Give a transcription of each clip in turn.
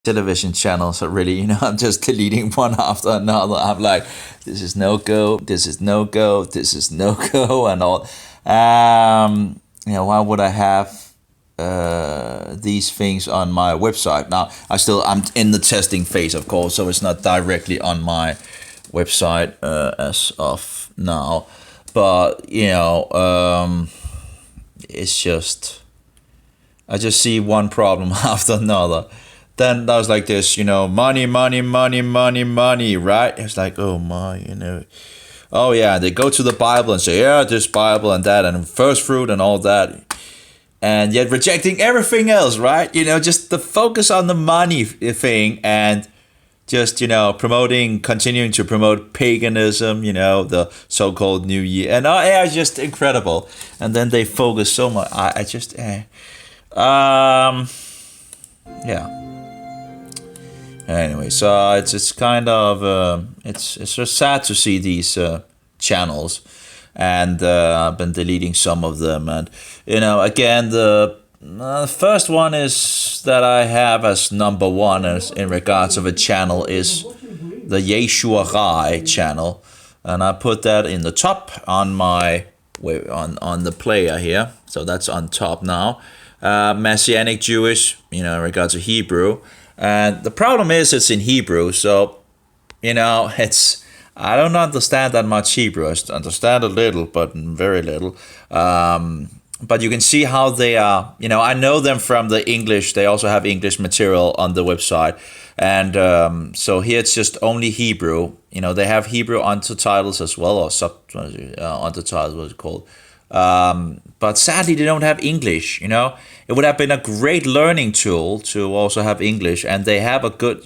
television channels are really, I'm just deleting one after another. I'm like, this is no go, this is no go, this is no go, and all. Why would I have these things on my website? Now, I'm in the testing phase, of course, so it's not directly on my website as of now. But it's just I just see one problem after another. Then I was like this, money, money, money, money, money, right? It's like, oh my. Oh yeah, they go to the Bible and say, yeah, this Bible and that and first fruit and all that. And yet rejecting everything else, right? Just the focus on the money thing and just, continuing to promote paganism, the so-called New Year. And yeah, it's just incredible. And then they focus so much. I just, yeah. Anyway, so it's kind of it's just sad to see these channels, and I've been deleting some of them, and again the first one is that I have as number one as in regards of a channel is the Yeshua Rai channel, and I put that in the top on my on the player here, so that's on top now. Messianic Jewish, in regards to Hebrew. And the problem is it's in Hebrew, so, it's, I don't understand that much Hebrew. I understand a little, but very little. But you can see how they are, I know them from the English. They also have English material on the website. And so here it's just only Hebrew. They have Hebrew undertitles as well, or undertitles, what's it called. But sadly, they don't have English. It would have been a great learning tool to also have English, and they have a good,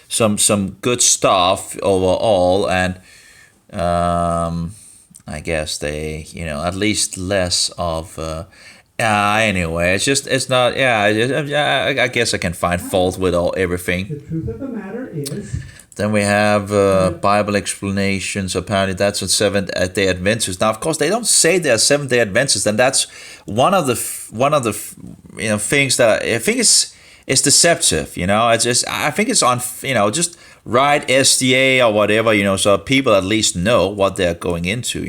some good stuff overall, and I guess they, at least less of. Anyway, it's not. Yeah, I guess I can find fault with everything. The truth of the matter is. Then we have Bible explanations. Apparently, that's what Seventh-day Adventists. Now, of course, they don't say they're Seventh-day Adventists, and that's one of the things that I think is deceptive. It's just I think it's on just write SDA or whatever. So people at least know what they're going into.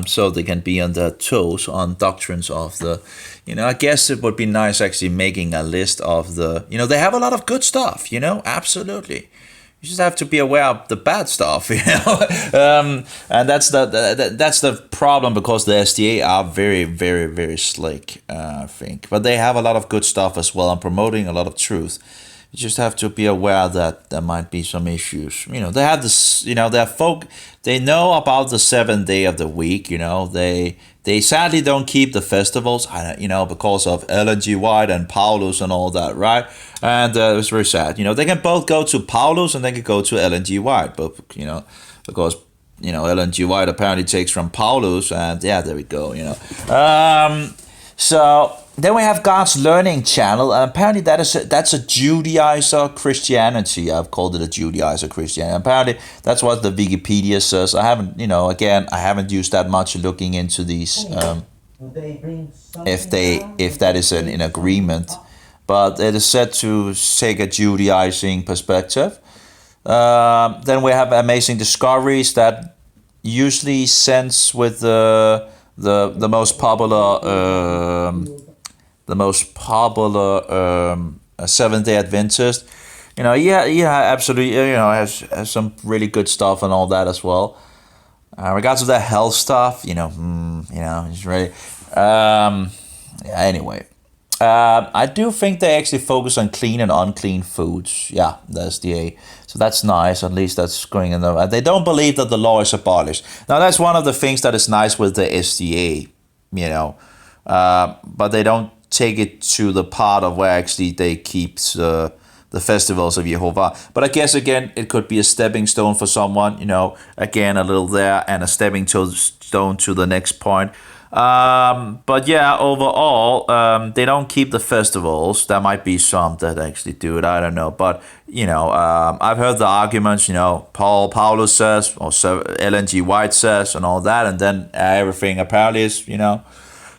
So they can be on their toes on doctrines of the. I guess it would be nice actually making a list of the. They have a lot of good stuff. Absolutely. You just have to be aware of the bad stuff, and that's the problem, because the SDA are very, very, very slick, I think. But they have a lot of good stuff as well, and promoting a lot of truth. You just have to be aware that there might be some issues. They have this. They know about the 7th day of the week. They sadly don't keep the festivals, because of Ellen G. White and Paulus and all that, right? And it was very sad. They can both go to Paulus and they can go to Ellen G. White, but because Ellen G. White apparently takes from Paulus, and yeah, there we go. So then we have God's Learning Channel, and apparently that's a Judaizer Christianity. I've called it a Judaizer Christianity. Apparently that's what the Wikipedia says. I haven't, I haven't used that much looking into these, if that is in agreement, but it is said to take a Judaizing perspective. Then we have Amazing Discoveries that usually sends with the most popular Seventh-day Adventist. Absolutely. Has some really good stuff and all that as well. Regards to the health stuff, it's really. Anyway, I do think they actually focus on clean and unclean foods. Yeah, that's so that's nice. At least that's going in the. They don't believe that the law is abolished. Now that's one of the things that is nice with the SDA, but they don't take it to the part of where actually they keep the festivals of Jehovah. But I guess again it could be a stepping stone for someone. Again a little there and a stepping stone to the next point. But yeah, overall, they don't keep the festivals. There might be some that actually do it. I don't know. But, I've heard the arguments, Paulus says, or Ellen G. White says, and all that. And then everything apparently is,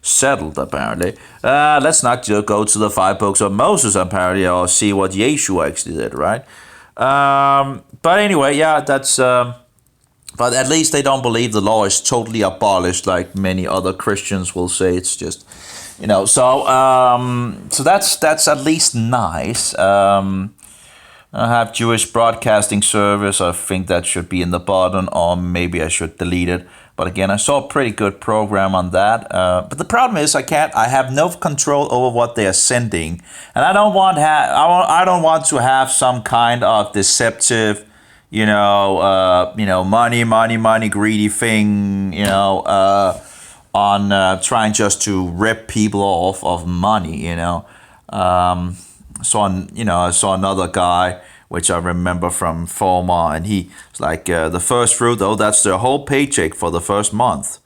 settled, apparently. Let's not just go to the 5 books of Moses, apparently, or see what Yeshua actually did, right? But anyway, yeah, that's. But at least they don't believe the law is totally abolished, like many other Christians will say. It's just, so that's at least nice. I have Jewish broadcasting service. I think that should be in the bottom, or maybe I should delete it. But again, I saw a pretty good program on that. But the problem is, I have no control over what they are sending, and I don't want to have some kind of deceptive, money, greedy thing, on trying just to rip people off of money. I saw another guy, which I remember from former, and he was like, the first fruit, oh, that's the whole paycheck for the first month.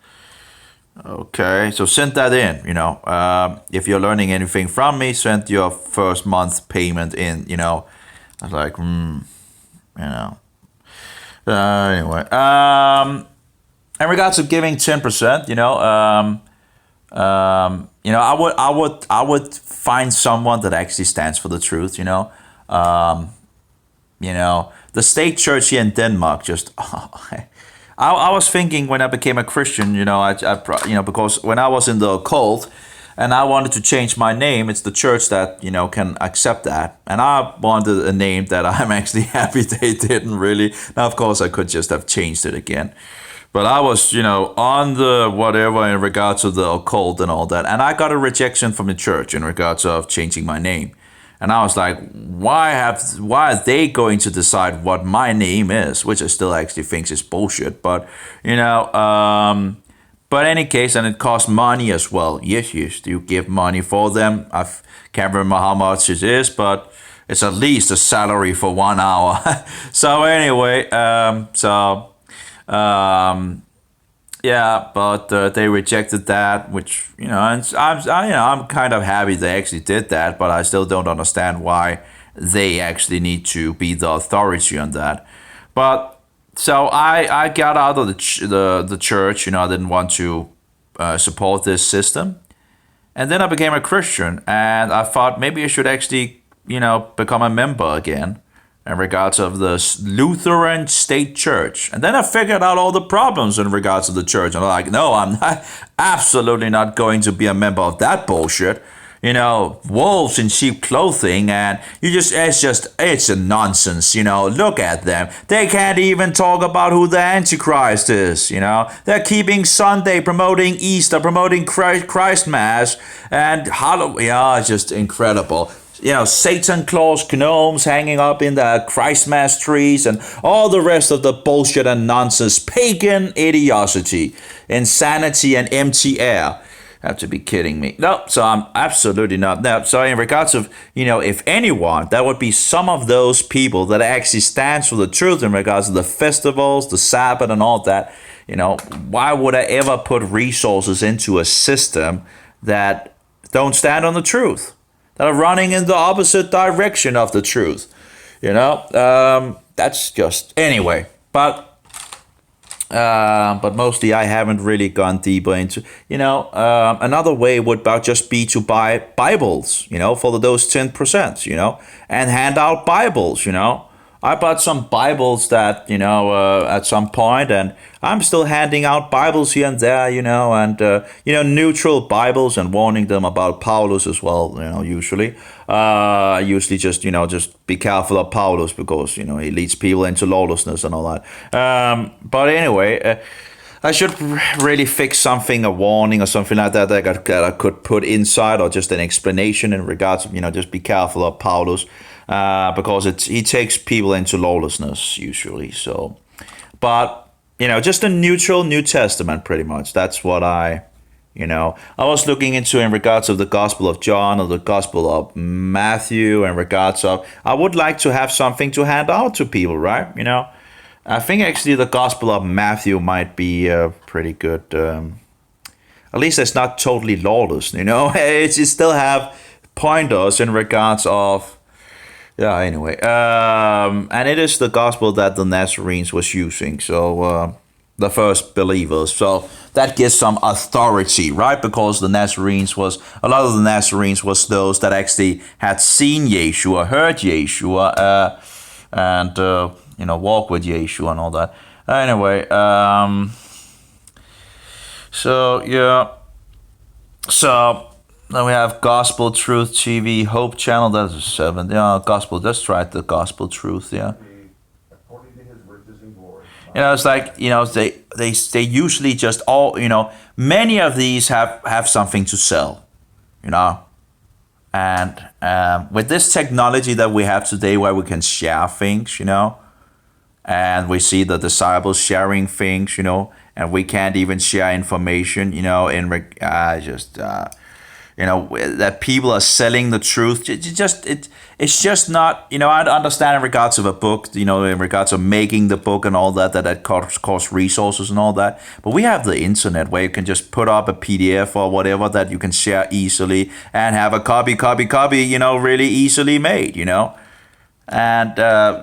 Okay, so send that in, if you're learning anything from me, send your first month payment in, I was like, anyway, in regards to giving 10%, I would find someone that actually stands for the truth. The state church here in Denmark just. I was thinking when I became a Christian, because when I was in the occult, and I wanted to change my name, it's the church that can accept that, and I wanted a name that I'm actually happy they didn't really. Now, of course, I could just have changed it again. But I was, on the whatever in regards to the occult and all that. And I got a rejection from the church in regards of changing my name. And I was like, why are they going to decide what my name is? Which I still actually think is bullshit. But, but in any case, and it costs money as well. Yes, you give money for them. I can't remember how much it is, but it's at least a salary for 1 hour. So anyway, yeah, but they rejected that, which and I'm kind of happy they actually did that, but I still don't understand why they actually need to be the authority on that. But so I got out of the church. I didn't want to support this system, and then I became a Christian, and I thought maybe I should actually become a member again in regards of the Lutheran state church. And then I figured out all the problems in regards to the church. And I'm like, no, I'm not, absolutely not going to be a member of that bullshit. Wolves in sheep clothing, and it's a nonsense. Look at them. They can't even talk about who the Antichrist is. They're keeping Sunday, promoting Easter, promoting Christ Mass, and Halloween. Yeah, it's just incredible. Satan claws, gnomes hanging up in the Christmas trees, and all the rest of the bullshit and nonsense, pagan idiocy, insanity, and empty air. Have to be kidding me. No, so I'm absolutely not. No, so in regards of, if anyone, that would be some of those people that actually stands for the truth in regards to the festivals, the Sabbath, and all that. Why would I ever put resources into a system that don't stand on the truth? That are running in the opposite direction of the truth. That's just anyway. But mostly I haven't really gone deeper into. Another way would just be to buy Bibles. For those 10%. And hand out Bibles. I bought some Bibles that, at some point, and I'm still handing out Bibles here and there, and, neutral Bibles, and warning them about Paulus as well, usually. Usually just be careful of Paulus, because, he leads people into lawlessness and all that. But anyway, I should really fix something, a warning or something like that I could put inside, or just an explanation in regards to, just be careful of Paulus. Because he takes people into lawlessness usually. So, but just a neutral New Testament, pretty much. That's what I was looking into in regards of the Gospel of John or the Gospel of Matthew. In regards of, I would like to have something to hand out to people, right? I think actually the Gospel of Matthew might be pretty good. At least it's not totally lawless. It still have pointers in regards of. Yeah, anyway. And it is the gospel that the Nazarenes was using. So, the first believers. So that gives some authority, right? Because the Nazarenes was a lot of the Nazarenes was those that actually had seen Yeshua, heard Yeshua, and walk with Yeshua and all that. Anyway, so yeah, so then we have Gospel Truth TV Hope Channel. That's a 7. Yeah, Gospel. Let's try the Gospel Truth. Yeah. It's like they usually just all many of these have something to sell, and with this technology that we have today, where we can share things, and we see the disciples sharing things, and we can't even share information, that people are selling the truth. It's just not, I understand in regards of a book, in regards of making the book and all that costs resources and all that. But we have the internet where you can just put up a PDF or whatever that you can share easily and have a copy, really easily made, And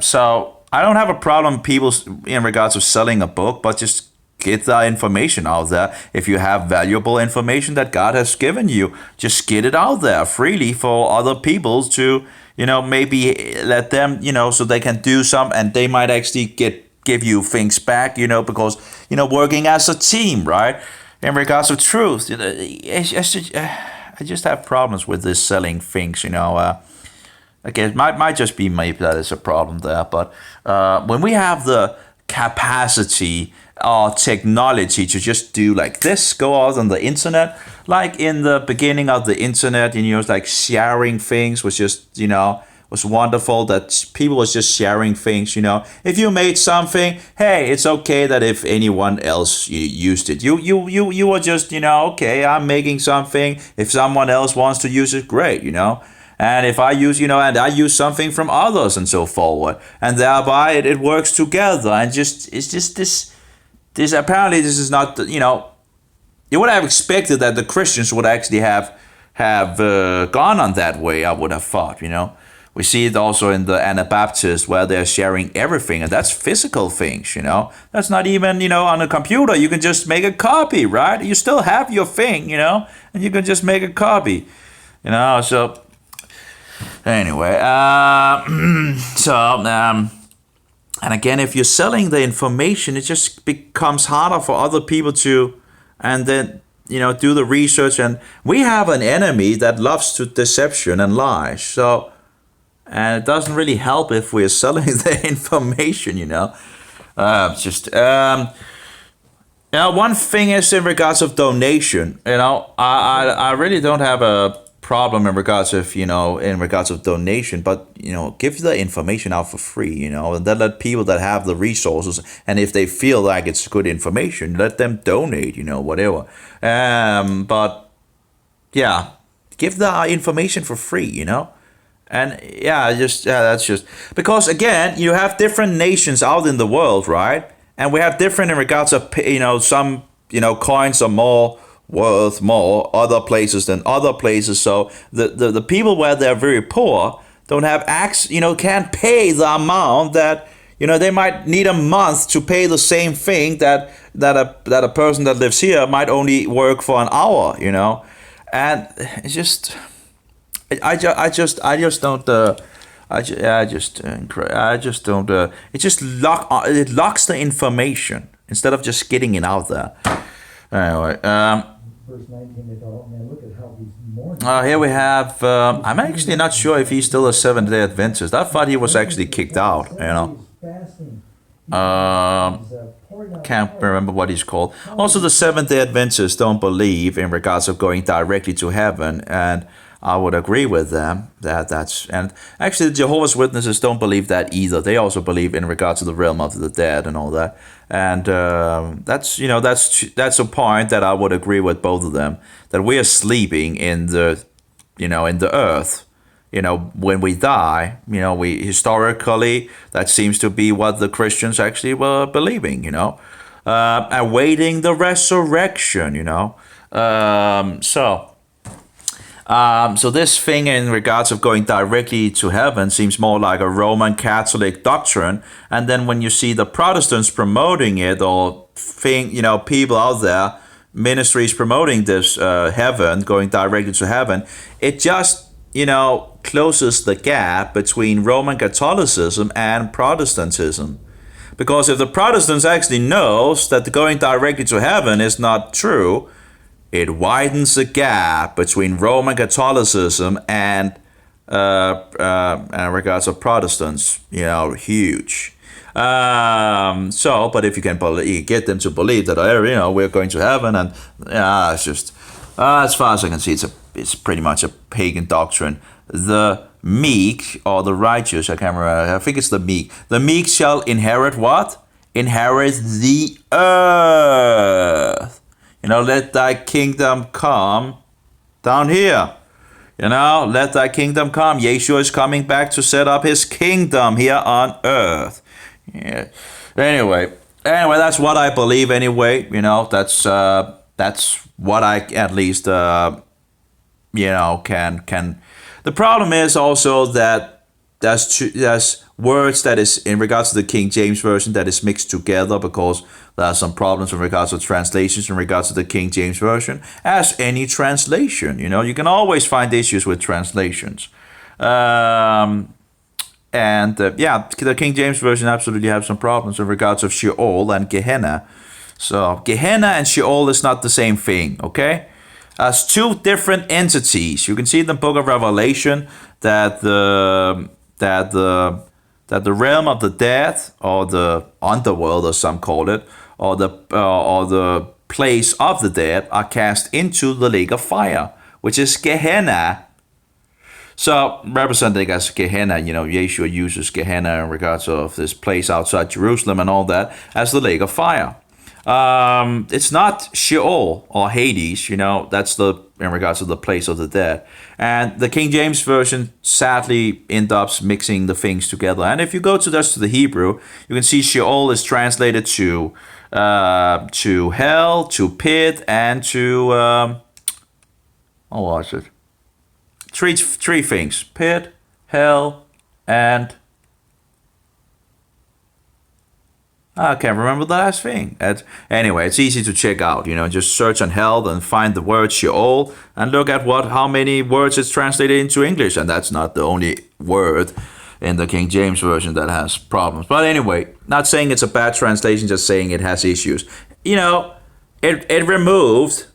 so I don't have a problem people in regards of selling a book, but just get the information out there. If you have valuable information that God has given you, just get it out there freely for other people to, maybe let them, so they can do some, and they might actually give you things back, because, working as a team, right? In regards to truth, I just have problems with this selling things, Again, it might just be maybe that is a problem there, but when we have the capacity or technology to just do like this, go out on the internet, like in the beginning of the internet, it's like sharing things was just, was wonderful that people was just sharing things, if you made something, hey, it's okay that if anyone else used it, you were just, okay, I'm making something, if someone else wants to use it, great, and if I use, and I use something from others and so forward, and thereby it works together, and it's just this apparently this is not, you would have expected that the Christians would actually have gone on that way, I would have thought, We see it also in the Anabaptists where they're sharing everything, and that's physical things, That's not even, on a computer, you can just make a copy, right? You still have your thing, and you can just make a copy, so anyway, and again, if you're selling the information, it just becomes harder for other people to, and then, do the research. And we have an enemy that loves to deception and lies. So, and it doesn't really help if we're selling the information, one thing is in regards of donation, I really don't have a problem in regards of donation, but give the information out for free, and then let people that have the resources, and if they feel like it's good information, let them donate, whatever. But yeah, give the information for free, and that's just because again, you have different nations out in the world, right? And we have different in regards of some coins are more worth more other places than other places. So the people where they're very poor don't have can't pay the amount that they might need a month to pay the same thing that a person that lives here might only work for an hour, and it's just I just don't it locks the information instead of just getting it out there. Anyway, Verse 19, they thought, oh man, look at how he's mourning. Here we have, I'm actually not sure if he's still a Seventh-day Adventist. I thought he was actually kicked out, Can't remember what he's called. Also, the Seventh-day Adventists don't believe in regards of going directly to heaven, and I would agree with them and actually the Jehovah's Witnesses don't believe that either. They also believe in regards to the realm of the dead and all that. And that's a point that I would agree with both of them, that we are sleeping in the earth. When we die, we historically, that seems to be what the Christians actually were believing, awaiting the resurrection, So this thing in regards of going directly to heaven seems more like a Roman Catholic doctrine. And then when you see the Protestants promoting it or people out there, ministries promoting this heaven, going directly to heaven. It just, closes the gap between Roman Catholicism and Protestantism. Because if the Protestants actually knows that the going directly to heaven is not true, it widens the gap between Roman Catholicism and regards of Protestants, huge. But if you can get them to believe that, we're going to heaven, and it's just, as far as I can see, it's pretty much a pagan doctrine. The meek or the righteous, I can't remember, I think it's the meek. The meek shall inherit what? Inherit the earth. Let thy kingdom come down here. Let thy kingdom come. Yeshua is coming back to set up his kingdom here on earth. Yeah. Anyway, that's what I believe. Anyway, that's what I at least can. The problem is also that there's words that is in regards to the King James Version that is mixed together, because there are some problems in regards to translations in regards to the King James Version. As any translation, you can always find issues with translations. The King James Version absolutely have some problems in regards of Sheol and Gehenna. So Gehenna and Sheol is not the same thing, okay? As two different entities. You can see in the book of Revelation that the realm of the dead, or the underworld, as some call it, or the place of the dead, are cast into the lake of fire, which is Gehenna. So, representing as Gehenna, Yeshua uses Gehenna in regards of this place outside Jerusalem and all that as the lake of fire. It's not Sheol or Hades, that's in regards to the place of the dead. And the King James Version sadly ends up mixing the things together. And if you go to the Hebrew, you can see Sheol is translated to hell, to pit, and to what was it? Three things: pit, hell, and I can't remember the last thing. Anyway, it's easy to check out. Just search on hell and find the word Sheol and look at how many words it's translated into English. And that's not the only word in the King James Version that has problems. But anyway, not saying it's a bad translation, just saying it has issues. It removed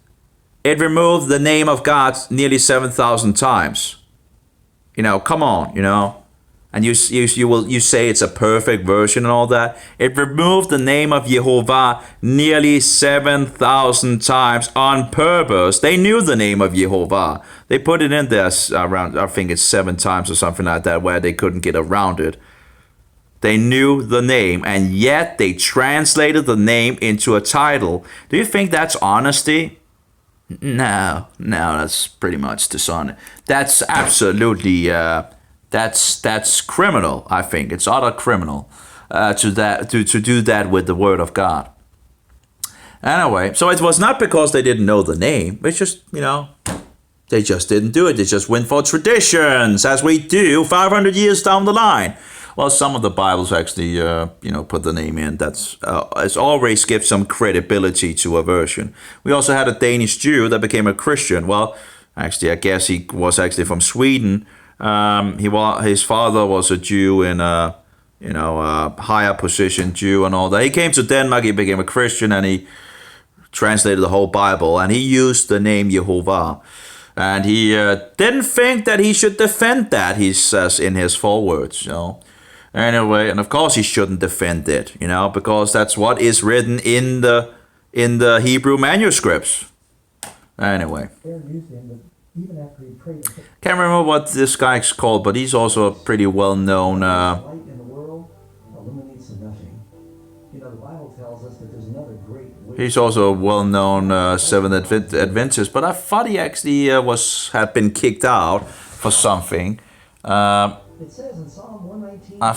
the name of God nearly 7,000 times. Come on, And you say it's a perfect version and all that. It removed the name of Yehovah nearly 7,000 times on purpose. They knew the name of Yehovah. They put it in there around, I think it's 7 times or something like that, where they couldn't get around it. They knew the name, and yet they translated the name into a title. Do you think that's honesty? No, that's pretty much dishonest. That's absolutely, that's criminal. I think it's utter criminal to do that with the word of God. Anyway, so it was not because they didn't know the name. It's just, they just didn't do it. They just went for traditions, as we do 500 years down the line. Well, some of the Bibles actually, put the name in. It's always gives some credibility to a version. We also had a Danish Jew that became a Christian. Well, actually, I guess he was actually from Sweden. His father was a Jew in a higher position Jew and all that. He came to Denmark. He became a Christian, and he translated the whole Bible. And he used the name Yehovah. And he didn't think that he should defend that. He says in his forewords, Anyway, and of course he shouldn't defend it, because that's what is written in the Hebrew manuscripts. Anyway. Can't remember what this guy's called, but he's also a pretty well-known... Light in the world illuminates nothing. The Bible tells us that there's another great... He's also a well-known Seventh Adventist, but I thought he actually had been kicked out for something. It says in Psalm 119, I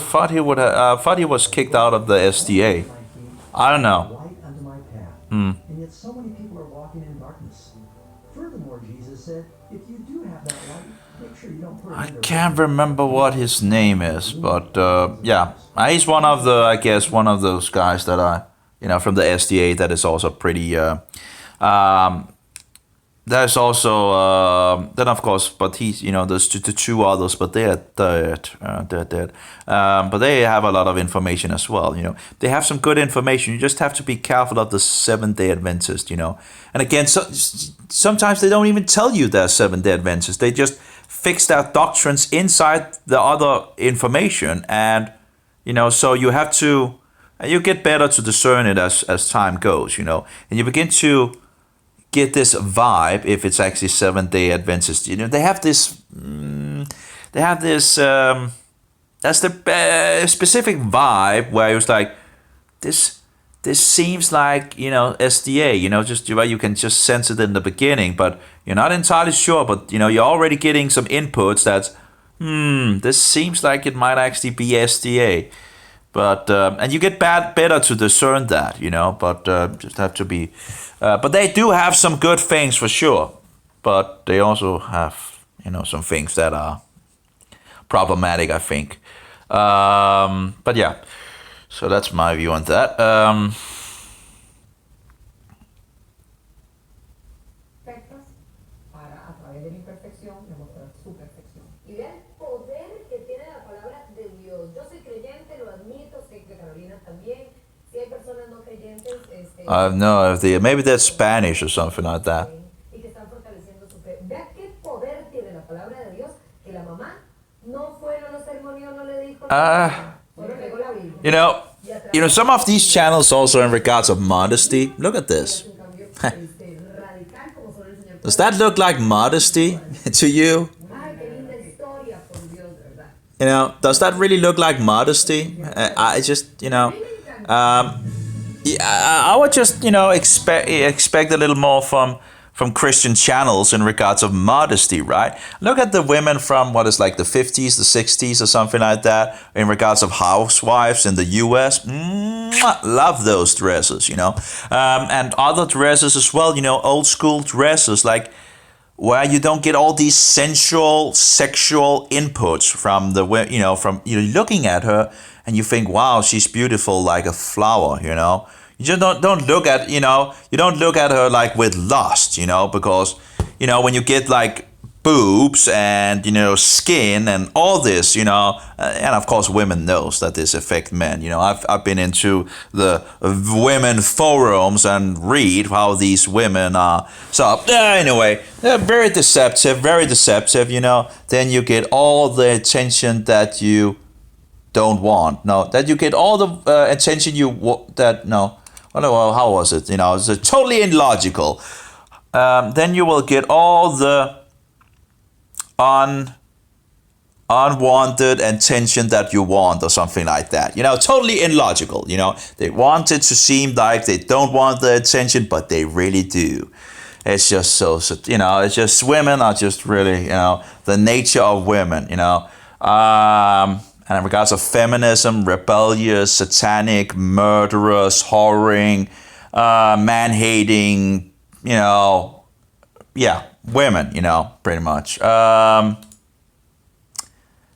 thought he was kicked out of the SDA. I don't know. Light unto my path. And yet so many people are walking in darkness. Furthermore, Jesus said, if you do have that light, make sure you don't put it I can't remember what his name is, but yeah, he's one of those guys that I from the SDA. That is also pretty. Um, there's also then of course, but he's there's the two others, but they're dead. They're dead. But they have a lot of information as well. They have some good information. You just have to be careful of the Seventh-day Adventist. And again, sometimes they don't even tell you they're Seventh-day Adventists. They just fix their doctrines inside the other information, and so you have to. And you get better to discern it as time goes. And you begin to get this vibe if it's actually Seventh-day Adventist. They have this. That's the specific vibe where it's like this. This seems like SDA. Just you can just sense it in the beginning, but you're not entirely sure. But you're already getting some inputs that's this seems like it might actually be SDA. But and you get better to discern that, But just have to be. But they do have some good things for sure. But they also have, some things that are problematic, I think. But yeah, so that's my view on that. Perfectos para a través de la imperfección demostrar su perfección. Y vea el poder que tiene la palabra de Dios. Yo soy creyente, lo admito, sé que Carolina también. Si hay personas no creyentes, no, maybe that's Spanish or something like that. Y que están fortaleciendo su fe. Vea qué poder tiene la palabra de Dios, que la mamá no fue, no lo ceremonió, no le dijo nada. Solo legó la Biblia. Some of these channels also in regards of modesty. Look at this. Does that look like modesty to you? Does that really look like modesty? I just, I would just, expect a little more from Christian channels in regards of modesty, right? Look at the women from what is like the 50s, the 60s or something like that in regards of housewives in the US. Love those dresses, and other dresses as well, old school dresses like where you don't get all these sensual, sexual inputs from from looking at her and you think, wow, she's beautiful like a flower, You just don't look at, you don't look at her like with lust, because, when you get like boobs and, skin and all this, and of course women knows that this affect men. I've been into the women forums and read how these women are. So anyway, they're very deceptive, Then you get all the attention that you don't want. No, that you get all the attention how was it? It's totally illogical. Then you will get all the unwanted attention that you want or something like that. Totally illogical. They want it to seem like they don't want the attention, but they really do. It's just it's just women are just really, the nature of women, and in regards of feminism, rebellious, satanic, murderous, whoring, man-hating, women, pretty much.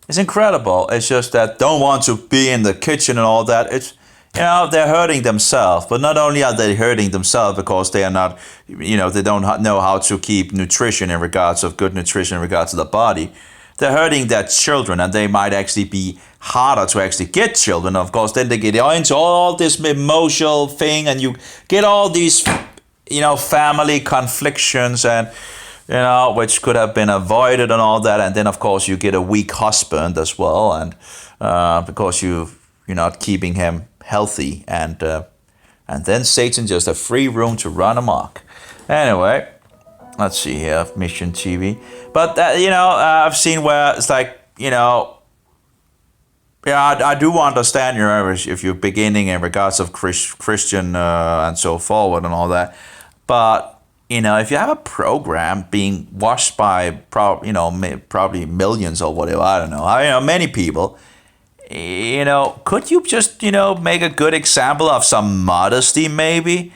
It's incredible. It's just that don't want to be in the kitchen and all that. It's, they're hurting themselves. But not only are they hurting themselves because they are not, they don't know how to keep nutrition in regards of good nutrition in regards to the body. They're hurting their children, and they might actually be harder to actually get children. Of course, then they get into all this emotional thing, and you get all these, family conflictions, and which could have been avoided and all that. And then, of course, you get a weak husband as well, and because you're not keeping him healthy, and then Satan just a free room to run amok. Anyway. Let's see here, Mission TV. But, I've seen where it's like, I do understand if you're beginning in regards of Christian and so forward and all that. But, if you have a program being watched by, probably millions or whatever, I don't know, many people, could you just, make a good example of some modesty maybe,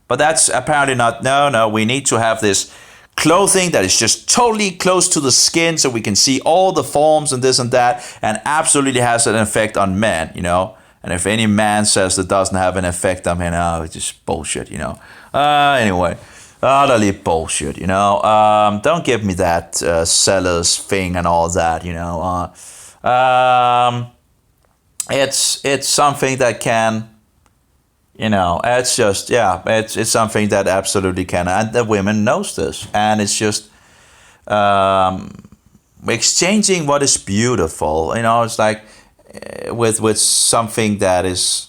But that's apparently not, no, we need to have this clothing that is just totally close to the skin so we can see all the forms and this and that, and absolutely has an effect on men, And And if any man says it doesn't have an effect, I mean, it's just bullshit, you know. Anyway, utterly bullshit, you know. Don't give me that sellers thing and all that, you know. It's something that can, you know, it's just, yeah, it's something that absolutely can, and the women knows this, and it's just exchanging what is beautiful, you know. It's like with something that is,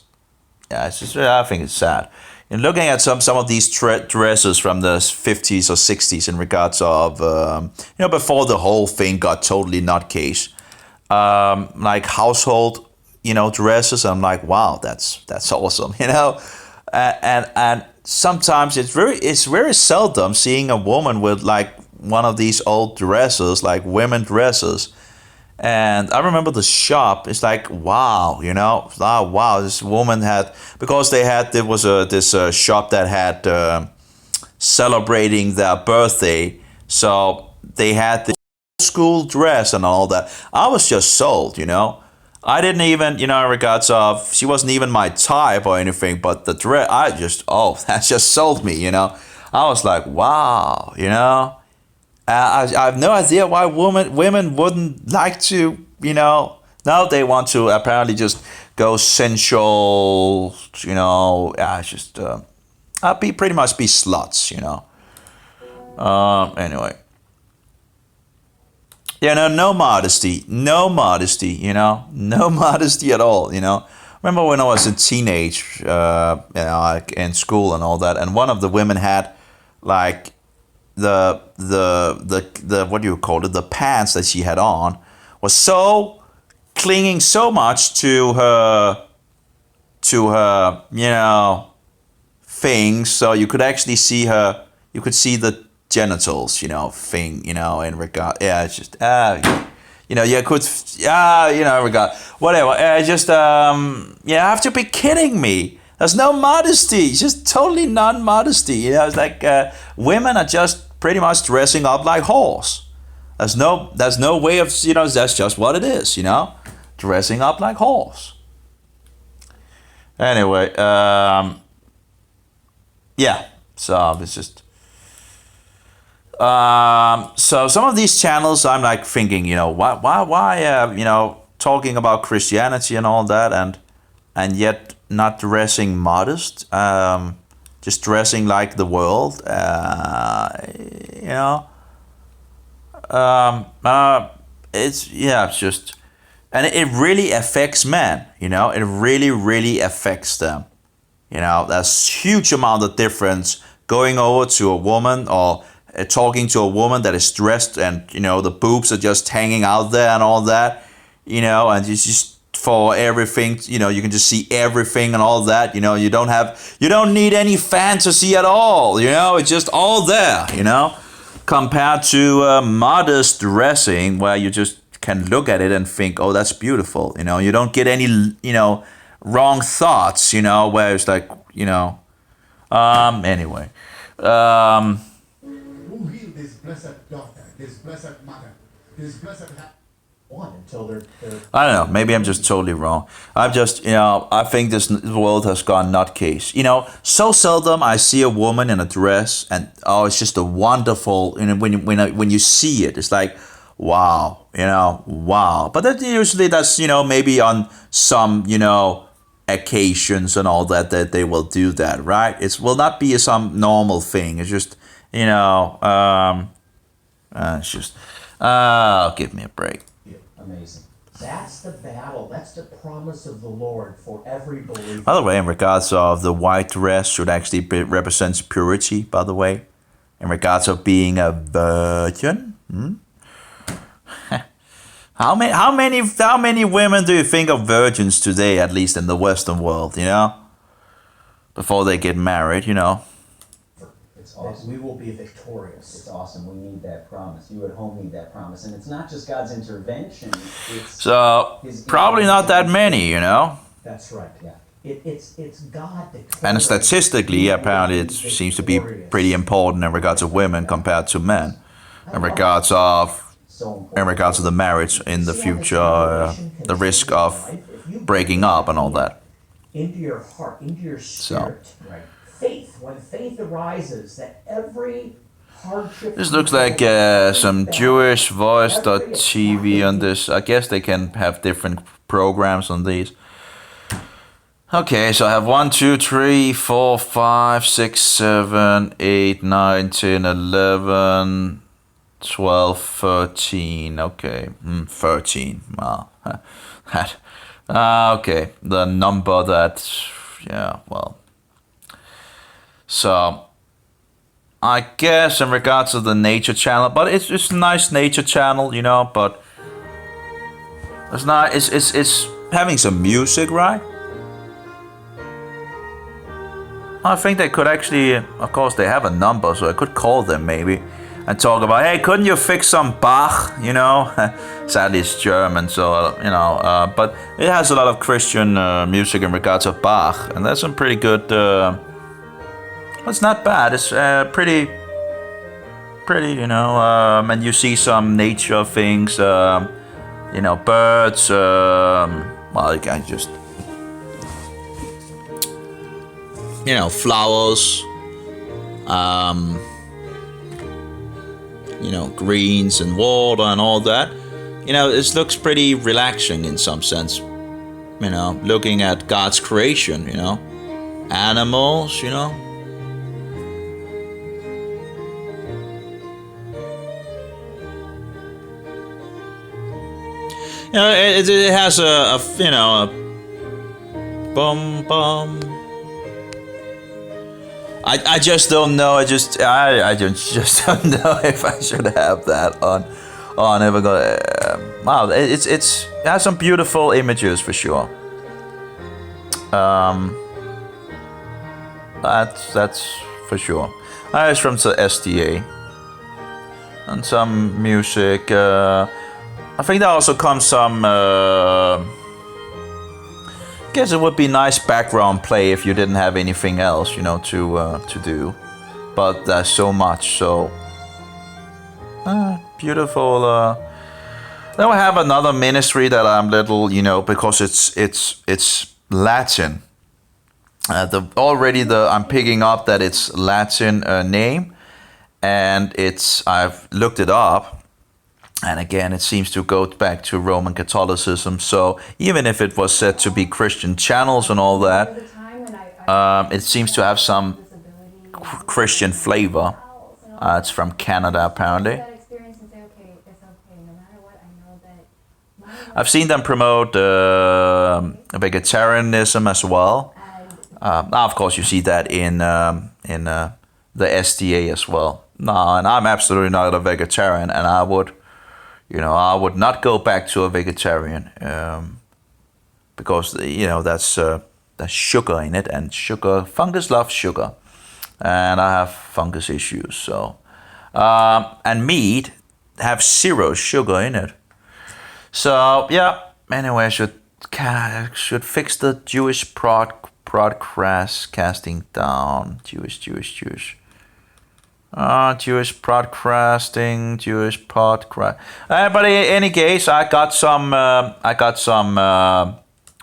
yeah, it's just, I think it's sad. And looking at some of these dresses from the 50s or 60s in regards of, you know, before the whole thing got totally nutcase, like household, you know, dresses. I'm like, wow, that's awesome, you know. And sometimes it's very seldom seeing a woman with like one of these old dresses, like women dresses. And I remember the shop. It's like, wow, you know, oh, wow, this woman had, because there was this shop that had celebrating their birthday, so they had the old school dress and all that. I was just sold, you know. I didn't even, you know, in regards of, she wasn't even my type or anything, but the dress, that just sold me, you know. I was like, wow, you know. I have no idea why women wouldn't like to, you know. Now they want to apparently just go sensual, you know. It's just, pretty much be sluts, you know. Anyway. Yeah, no modesty, you know, no modesty at all, you know. Remember when I was a teenage, you know, like in school and all that, and one of the women had, like, the what do you call it? The pants that she had on was so clinging so much to her, you know, things, so you could actually see her. You could see the genitals, you know, thing, you know, in regard. Yeah, it's just, you know, you could, you know, regard, whatever. Just, you have to be kidding me. There's no modesty. It's just totally non-modesty. You know, it's like women are just pretty much dressing up like whores. There's no way of, you know, that's just what it is, you know, dressing up like whores. Anyway, yeah. So it's just. So some of these channels, I'm like thinking, you know, why, you know, talking about Christianity and all that, and yet not dressing modest, just dressing like the world, you know. It's, yeah, it's just, and it really affects men, you know. It really affects them, you know. There's huge amount of difference going over to a woman or talking to a woman that is dressed and, you know, the boobs are just hanging out there and all that, you know, and it's just for everything, you know, you can just see everything and all that, you know. You don't need any fantasy at all, you know. It's just all there, you know, compared to modest dressing where you just can look at it and think, oh, that's beautiful, you know. You don't get any, you know, wrong thoughts, you know, where it's like, you know, anyway, Who healed this blessed daughter, this blessed mother, this blessed one until they're I don't know, maybe I'm just totally wrong. I'm just, you know, I think this world has gone nutcase. You know, so seldom I see a woman in a dress and, oh, it's just a wonderful, you know, when you see it, it's like, wow, you know, wow. But that's, you know, maybe on some, you know, occasions and all that they will do that, right? It will not be some normal thing. It's just, you know, it's just, give me a break. Amazing. That's the battle. That's the promise of the Lord for every believer. By the way, in regards of the white dress should actually represents purity, by the way. In regards of being a virgin. How many women do you think are virgins today, at least in the Western world, you know? Before they get married, you know. It's awesome. We will be victorious. It's awesome. We need that promise. You at home need that promise. And it's not just God's intervention. It's So, probably not that many, you know? That's right. Yeah. It's God declaring. And statistically, apparently, it seems to be pretty important in regards of women compared to men. In regards of the marriage in the future, the risk of breaking up and all that. into your heart, into your spirit. Right. Faith, when faith arises, that every hardship. This looks like some Jewish voice.tv on this. I guess they can have different programs on these. Okay, so I have 1, 2, 3, 4, 5, 6, 7, 8, 9, 10, 11, 12, 13. Okay, 13. Wow. Okay, the number that, yeah, well. So, I guess in regards to the nature channel, but it's a nice nature channel, you know, but it's not, it's having some music, right? I think they could actually, of course they have a number, so I could call them maybe and talk about, hey, couldn't you fix some Bach, you know? Sadly it's German, so, you know, but it has a lot of Christian music in regards of Bach, and that's some pretty good, it's not bad, it's pretty, you know, and you see some nature things, you know, birds, well, you can just, you know, flowers, you know, greens and water and all that. You know, it looks pretty relaxing in some sense. You know, looking at God's creation, you know, animals, you know. You know, it has a you know, a bum. I just don't know. I just don't know if I should have that on ever go. Wow, it has some beautiful images for sure. That's for sure. It's from the SDA and some music. I think there also comes some. Guess it would be nice background play if you didn't have anything else, you know, to do. But there's so much, so beautiful. Then we have another ministry that I'm little, you know, because it's Latin. I'm picking up that it's Latin name, and I've looked it up. And again, it seems to go back to Roman Catholicism. So even if it was said to be Christian channels and all that, it seems to have some Christian flavor. It's from Canada, apparently. I've seen them promote vegetarianism as well. Of course, you see that in the SDA as well. No, and I'm absolutely not a vegetarian, and I would not go back to a vegetarian because, you know, there's sugar in it, and fungus loves sugar, and I have fungus issues. So, and meat have 0 sugar in it. So yeah. Anyway, I should fix the Jewish broadcasting down. Jewish. Jewish broadcasting, but in any case, I got some,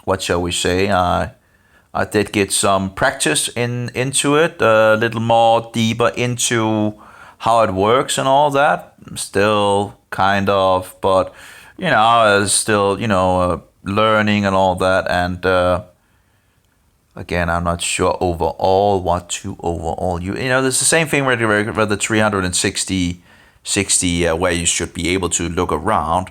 what shall we say, I did get some practice into it, a little more deeper into how it works and all that. Still kind of, but, you know, still, you know, learning and all that, and, again, I'm not sure overall what to overall. You know, there's the same thing with the 360 where you should be able to look around,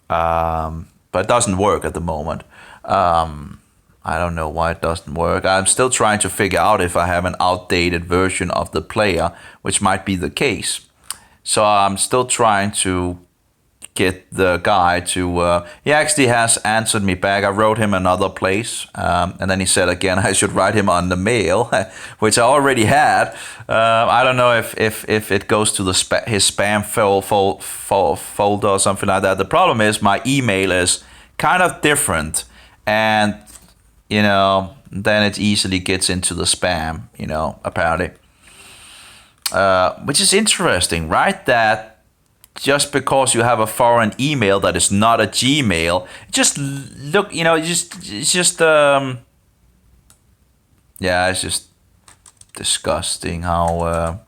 but it doesn't work at the moment. I don't know why it doesn't work. I'm still trying to figure out if I have an outdated version of the player, which might be the case. So I'm still trying to get the guy to, he actually has answered me back. I wrote him another place, and then he said again I should write him on the mail, which I already had. I don't know if it goes to his spam folder or something like that. The problem is my email is kind of different, and, you know, then it easily gets into the spam, you know, apparently. Which is interesting, right? That just because you have a foreign email that is not a Gmail, just look, you know, it's just yeah, it's just disgusting how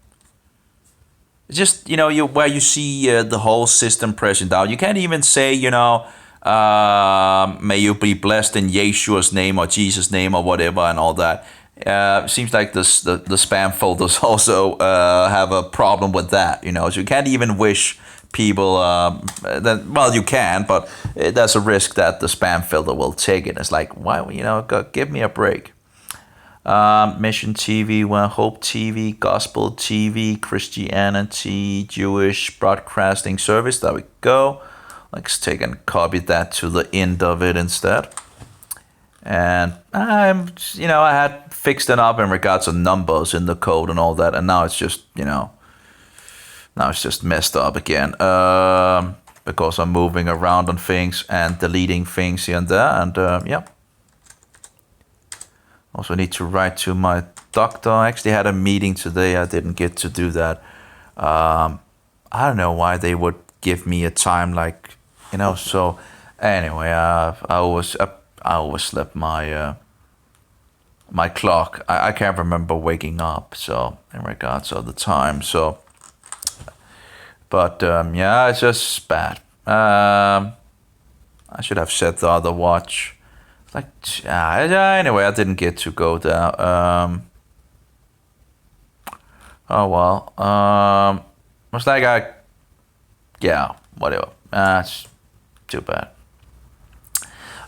just you where you see the whole system pressing down. You can't even say may you be blessed in Yeshua's name or Jesus' name or whatever and all that. Seems like this the spam folders also have a problem with that. So you can't even wish people that, well, you can, but there's a risk that the spam filter will take it. It's like, why, give me a break. Mission TV, well, Hope TV, Gospel TV, Christianity, Jewish Broadcasting Service. There we go. Let's take and copy that to the end of it instead. And I had fixed it up in regards to numbers in the code and all that, and now it's just, now it's just messed up again. Because I'm moving around on things and deleting things here and there, and yeah. Also need to write to my doctor. I actually had a meeting today. I didn't get to do that. I don't know why they would give me a time like, so anyway, I always slept my my clock. I can't remember waking up, so in regards to the time, so but yeah, it's just bad. I should have set the other watch. Anyway, I didn't get to go there. Oh well. It's like whatever. It's too bad.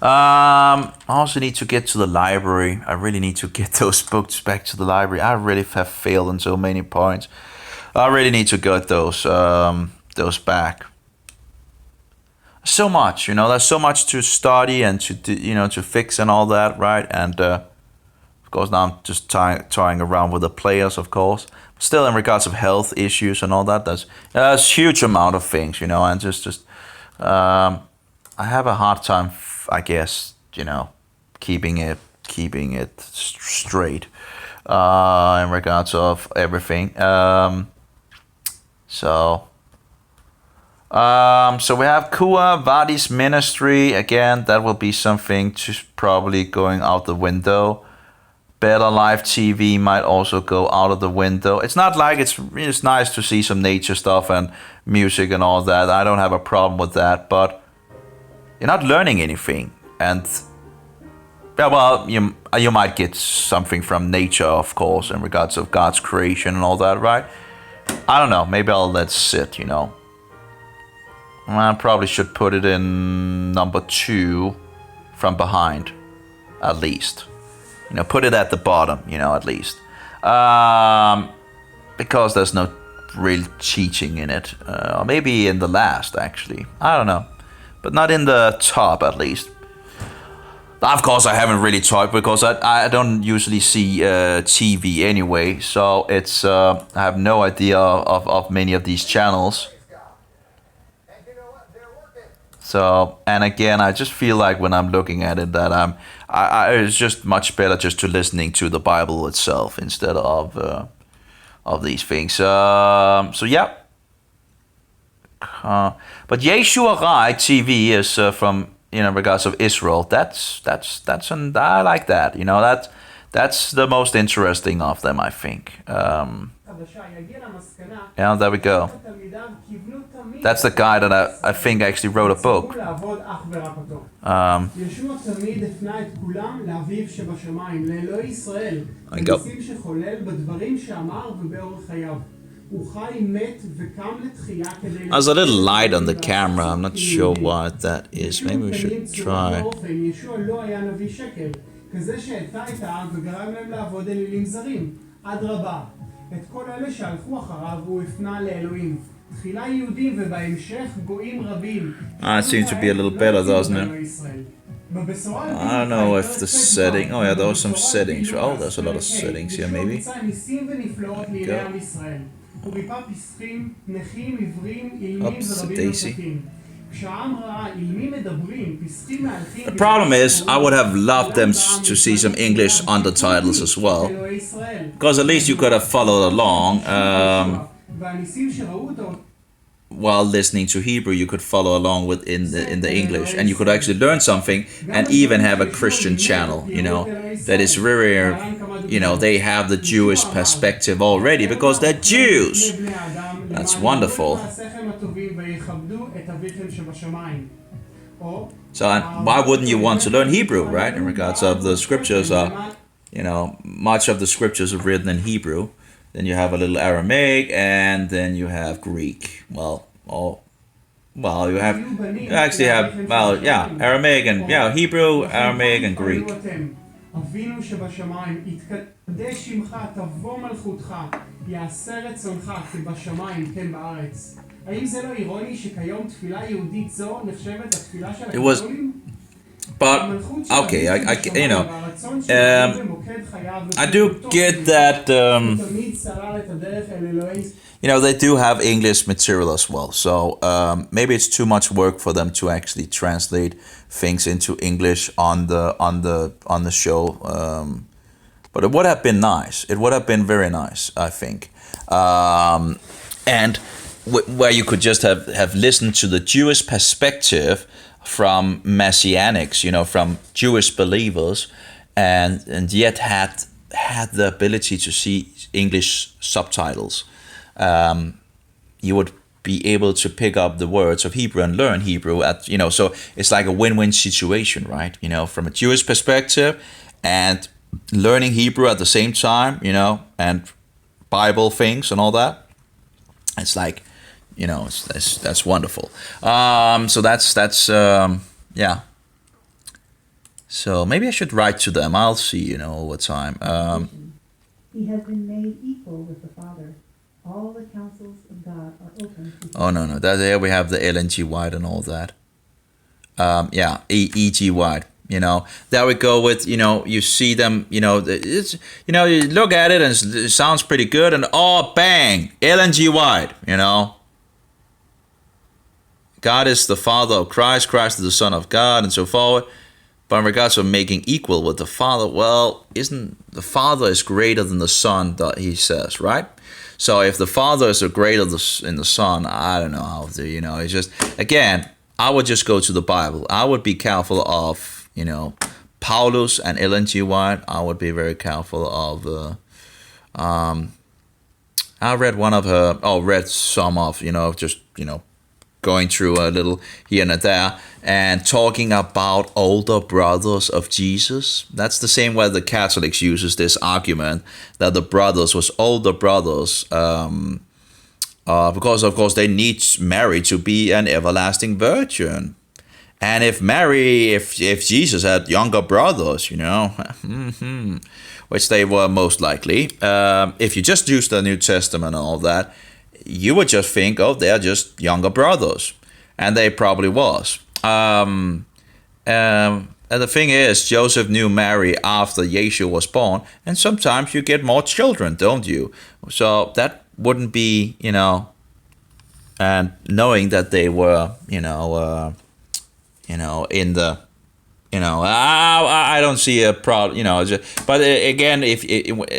I also need to get to the library. I really need to get those books back to the library. I really have failed on so many points. I really need to get those back. So much, there's so much to study and to to fix and all that, right? And of course now I'm just toying around with the players, of course. Still, in regards of health issues and all that, there's a huge amount of things, and just I have a hard time, I guess, keeping it straight in regards of everything. So we have Kua Vadi's ministry. Again, that will be something to probably going out the window. Better Life TV might also go out of the window. It's not like it's nice to see some nature stuff and music and all that. I don't have a problem with that, but you're not learning anything. And yeah, well, you might get something from nature, of course, in regards of God's creation and all that, right? I don't know. Maybe I'll let it sit, I probably should put it in number 2 from behind, at least. Put it at the bottom, at least. Because there's no real teaching in it. Or maybe in the last, actually. I don't know. But not in the top, at least. Of course, I haven't really talked because I don't usually see TV anyway. So it's I have no idea of many of these channels. So, and again, I just feel like when I'm looking at it that it's just much better just to listening to the Bible itself instead of these things. So yeah. But Yeshua Rai TV is from regards of Israel. That's I like that. That's the most interesting of them, I think. Yeah, there we go. That's the guy that I think actually wrote a book. There's a little light on the camera. I'm not sure what that is. Maybe we should try. את כל אלה שהלכו אחריו הוא הפנה לאלוהים. תחילה יהודים ובהמשך גויים רבים. It seems to be a little better, doesn't it? I don't know if the setting... Oh yeah, there are some settings. Oh, there's a lot of settings here, maybe. Go. Oops, Daisy. The problem is, I would have loved them to see some English undertitles as well, because at least you could have followed along. While listening to Hebrew, you could follow along with in the English, and you could actually learn something, and even have a Christian channel, that is very they have the Jewish perspective already because they're Jews. That's wonderful. So why wouldn't you want to learn Hebrew, right? In regards of the scriptures are, much of the scriptures are written in Hebrew. Then you have a little Aramaic, and then you have Greek. You actually have, Aramaic and, Hebrew, Aramaic, and Greek. אבינו שבשמיים, יתקדש שמך, תבוא מלכותך, יעשה רצונך כבשמיים, כן בארץ. האם זה לא אירוני שכיום תפילה יהודית זו נחשבת לתפילה של הקתולים? But okay, I do get that. They do have English material as well, so maybe it's too much work for them to actually translate things into English on the show. But it would have been nice. It would have been very nice, I think, and where you could just have listened to the Jewish perspective from Messianics, from Jewish believers, and yet had the ability to see English subtitles. You would be able to pick up the words of Hebrew and learn Hebrew so it's like a win-win situation, right? From a Jewish perspective and learning Hebrew at the same time, and Bible things and all that. It's like, that's wonderful. So that's yeah. So maybe I should write to them. I'll see, what time. He has been made equal with the Father. All the counsels of God are open to him. Oh no, there we have the Ellen G. White and all that. E.G. White. There we go with, you see them, it's, you look at it and it sounds pretty good, and bang, Ellen G. White, God is the Father of Christ, Christ is the Son of God, and so forward. But in regards of making equal with the Father, well, isn't the Father is greater than the Son, that he says, right? So if the Father is greater in the Son, I don't know how to, it's just, again, I would just go to the Bible. I would be careful of, Paulus and Ellen G. White. I would be very careful of, I read one of her, read some of, just, going through a little here and there and talking about older brothers of Jesus. That's the same way the Catholics uses this argument that the brothers was older brothers because of course they need Mary to be an everlasting virgin. And if Jesus had younger brothers, which they were most likely, if you just use the New Testament and all that, you would just think, they're just younger brothers. And they probably was. And the thing is, Joseph knew Mary after Yeshua was born. And sometimes you get more children, don't you? So that wouldn't be, and knowing that they were, in the, I don't see a problem, but again,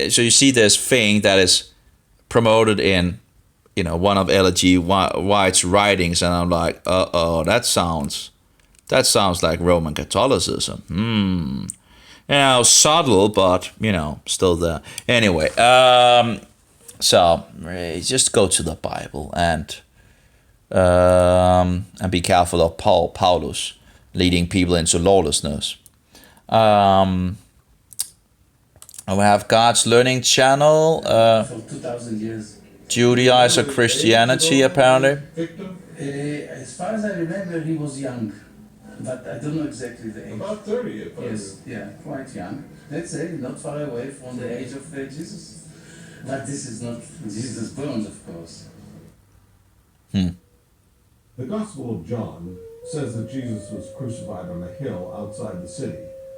so you see this thing that is promoted in, one of Ellen G. White's writings, and I'm like, that sounds like Roman Catholicism. Subtle, but still there. Anyway, so just go to the Bible and be careful of Paulus leading people into lawlessness. And we have God's Learning Channel. For 2,000 years. Judaizer Christianity, apparently. As far as I remember, he was young, but I don't know exactly the age. About 30. Yes, quite young. Let's say not far away from the age of Jesus. But this is not Jesus born, of course. The Gospel of John says that Jesus was crucified on a hill outside the city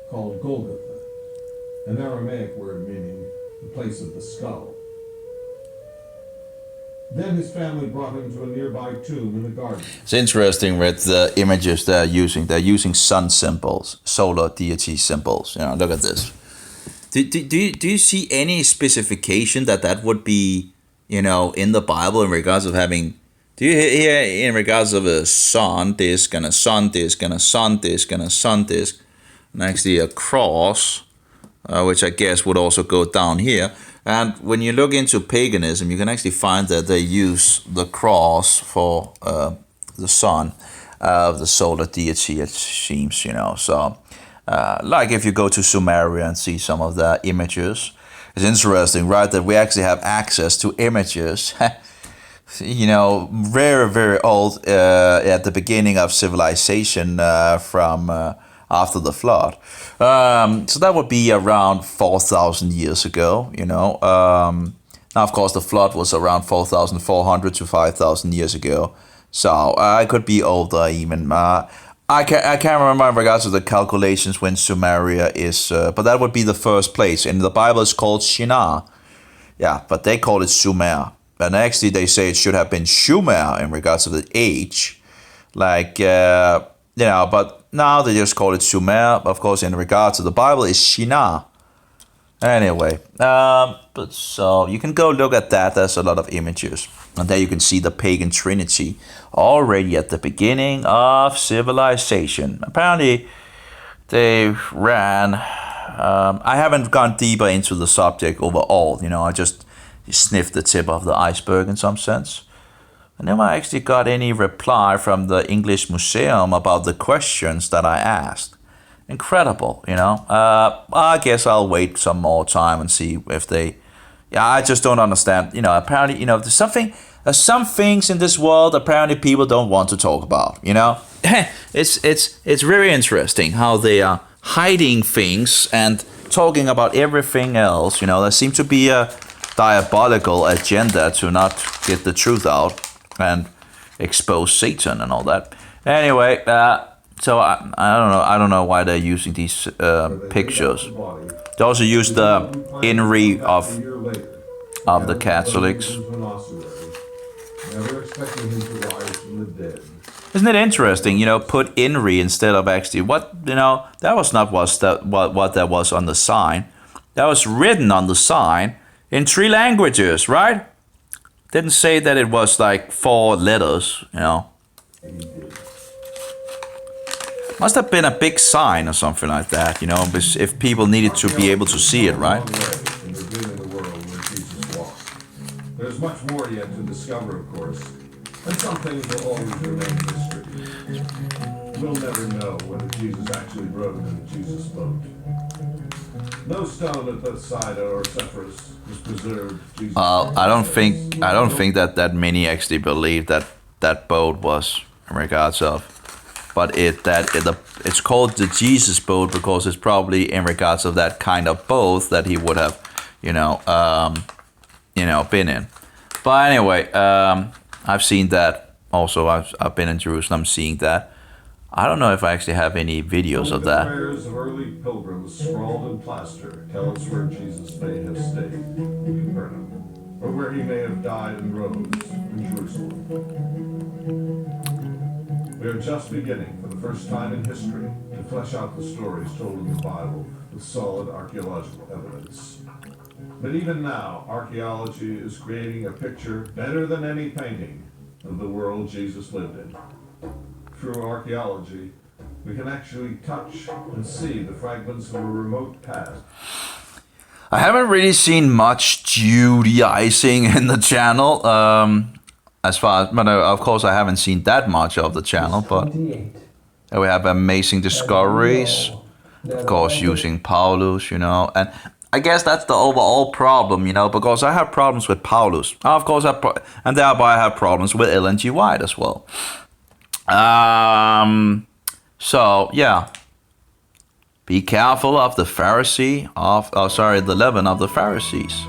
called Golgotha, an Aramaic word meaning the place of the skull. Then his family brought him to a nearby tomb in a garden. It's interesting with the images they're using. They're using sun symbols, solar deity symbols. Look at this. Do you see any specification that would be, in the Bible in regards of having? Do you hear in regards of a sun disk and a sun disk and a sun disk and a sun disk, and actually a cross, which I guess would also go down here. And when you look into paganism, you can actually find that they use the cross for the sun, the solar deity, it seems, So, like if you go to Sumeria and see some of the images, it's interesting, right, that we actually have access to images, very, very old at the beginning of civilization from after the flood. So that would be around 4,000 years ago, Now, of course, the flood was around 4,400 to 5,000 years ago. So it could be older even. I can't remember in regards to the calculations when Sumeria is, but that would be the first place. In the Bible, it's called Shinar. Yeah, but they call it Sumer. And actually, they say it should have been Shumer in regards to the age. But now they just call it Sumer. Of course, in regards to the Bible, it's Shinar. Anyway, but so you can go look at that. There's a lot of images. And there you can see the pagan trinity already at the beginning of civilization. Apparently, they ran. I haven't gone deeper into the subject overall. I just sniffed the tip of the iceberg in some sense. I never actually got any reply from the English Museum about the questions that I asked. Incredible, I guess I'll wait some more time and see if they. Yeah, I just don't understand. Apparently, there's some things in this world apparently people don't want to talk about. It's very interesting how they are hiding things and talking about everything else. There seems to be a diabolical agenda to not get the truth out and expose Satan and all that. Anyway, so I don't know why they're using these pictures. They also use the Inri of the Catholics. Never expecting him to rise from the dead. Isn't it interesting? Put Inri instead of actually what that was not what that was on the sign. That was written on the sign in 3 languages, right? Didn't say that it was like 4 letters, Must have been a big sign or something like that, if people needed to be able to see it, right? In revealing the world where Jesus walked. There's much more yet to discover, of course, and some things will always remain mystery. We'll never know whether Jesus actually rode in a Jesus boat. No stone at Bethsaida or Sepphoris was preserved. Jesus I don't think that many actually believe that boat was in regards of, but it's called the Jesus boat because it's probably in regards of that kind of boat that he would have, been in. But anyway, I've seen that also. I've been in Jerusalem seeing that. I don't know if I actually have any videos of that. The prayers of early pilgrims scrawled in plaster tell us where Jesus may have stayed in Capernaum, or where he may have died and rose in Jerusalem. We are just beginning, for the first time in history, to flesh out the stories told in the Bible with solid archaeological evidence. But even now, archaeology is creating a picture better than any painting of the world Jesus lived in. Through archaeology, we can actually touch and see the fragments of a remote past. I haven't really seen much Judaizing in the channel, but of course I haven't seen that much of the channel, but we have amazing discoveries, of course using Paulus, and I guess that's the overall problem, because I have problems with Paulus. Of course, and thereby I have problems with Ellen G. White as well. So yeah, be careful of the the leaven of the Pharisees.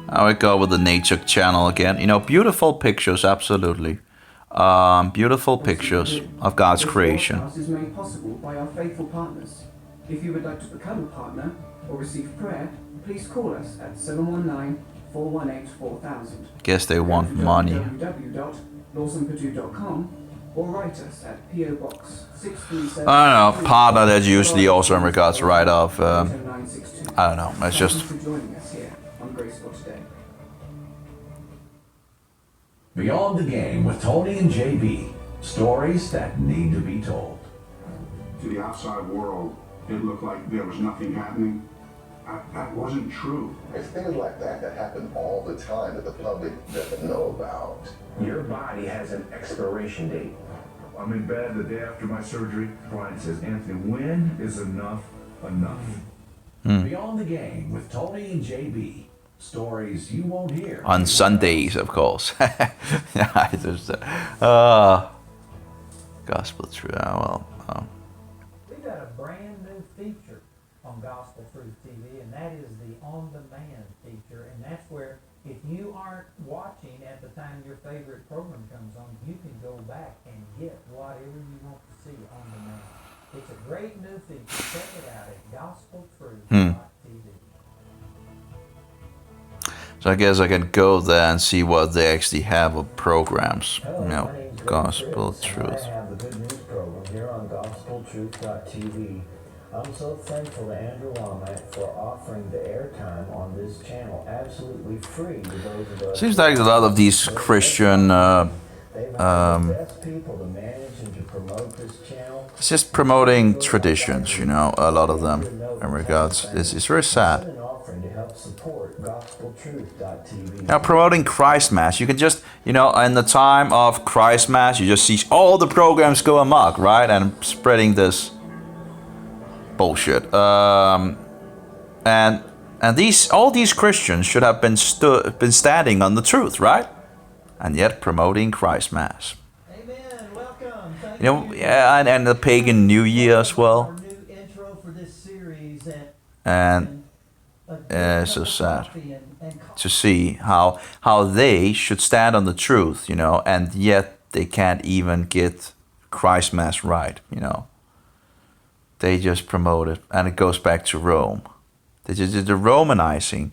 I would go with the nature channel again. Beautiful pictures, absolutely. Beautiful pictures of God's creation. This is made possible by our faithful partners. If you would like to become a partner or receive prayer, please call us at 719-418-4000. Guess they want money. www.lawsonpurdue.com or write us at PO Box 637. I don't know, partner that's usually also in regards to I don't know, it's just... Thank you for joining us here on Graceful Today. Beyond the Game with Tony and JB. Stories that need to be told. To the outside world, it looked like there was nothing happening. That wasn't true. It's things like that that happen all the time that the public doesn't know about. Your body has an expiration date. I'm in bed the day after my surgery. Brian says, Anthony, when is enough enough? Beyond the Game with Tony and JB. Stories you won't hear. On Sundays, of course. Yeah, it's just, gospel truth. We've got a brand new feature on Gospel Truth TV, and that is the on-demand feature. And that's where, if you aren't watching at the time your favorite program comes on, you can go back and get whatever you want to see on demand. It's a great new feature. Check it out at gospeltruth.tv. So I guess I can go there and see what they actually have of programs. Hello, You know, my name's Gospel Chris, and Truth. I have the Good News program here on gospeltruth.tv. I'm so thankful to Andrew Womack for offering the airtime on this channel absolutely free to those of us. Seems like a lot of these Christian, They've hired the best people to manage and to promote this channel. it's just promoting traditions, you know, a lot of them in regards. It's very sad. Send an offering to help support gospeltruth.tv. Now, promoting Christ Mass, you can just, you know, in the time of Christ Mass, you just see all the programs go amok, right? And spreading this bullshit. And all these Christians should have been standing on the truth, right? And yet promoting Christ Mass. Amen. Welcome. Thank You know, yeah, and the pagan New Year as well. Our new intro for this series And it's so sad to see how they should stand on the truth, you know, and yet they can't even get Christ Mass right, you know. They just promote it, and it goes back to Rome. They just did the Romanizing.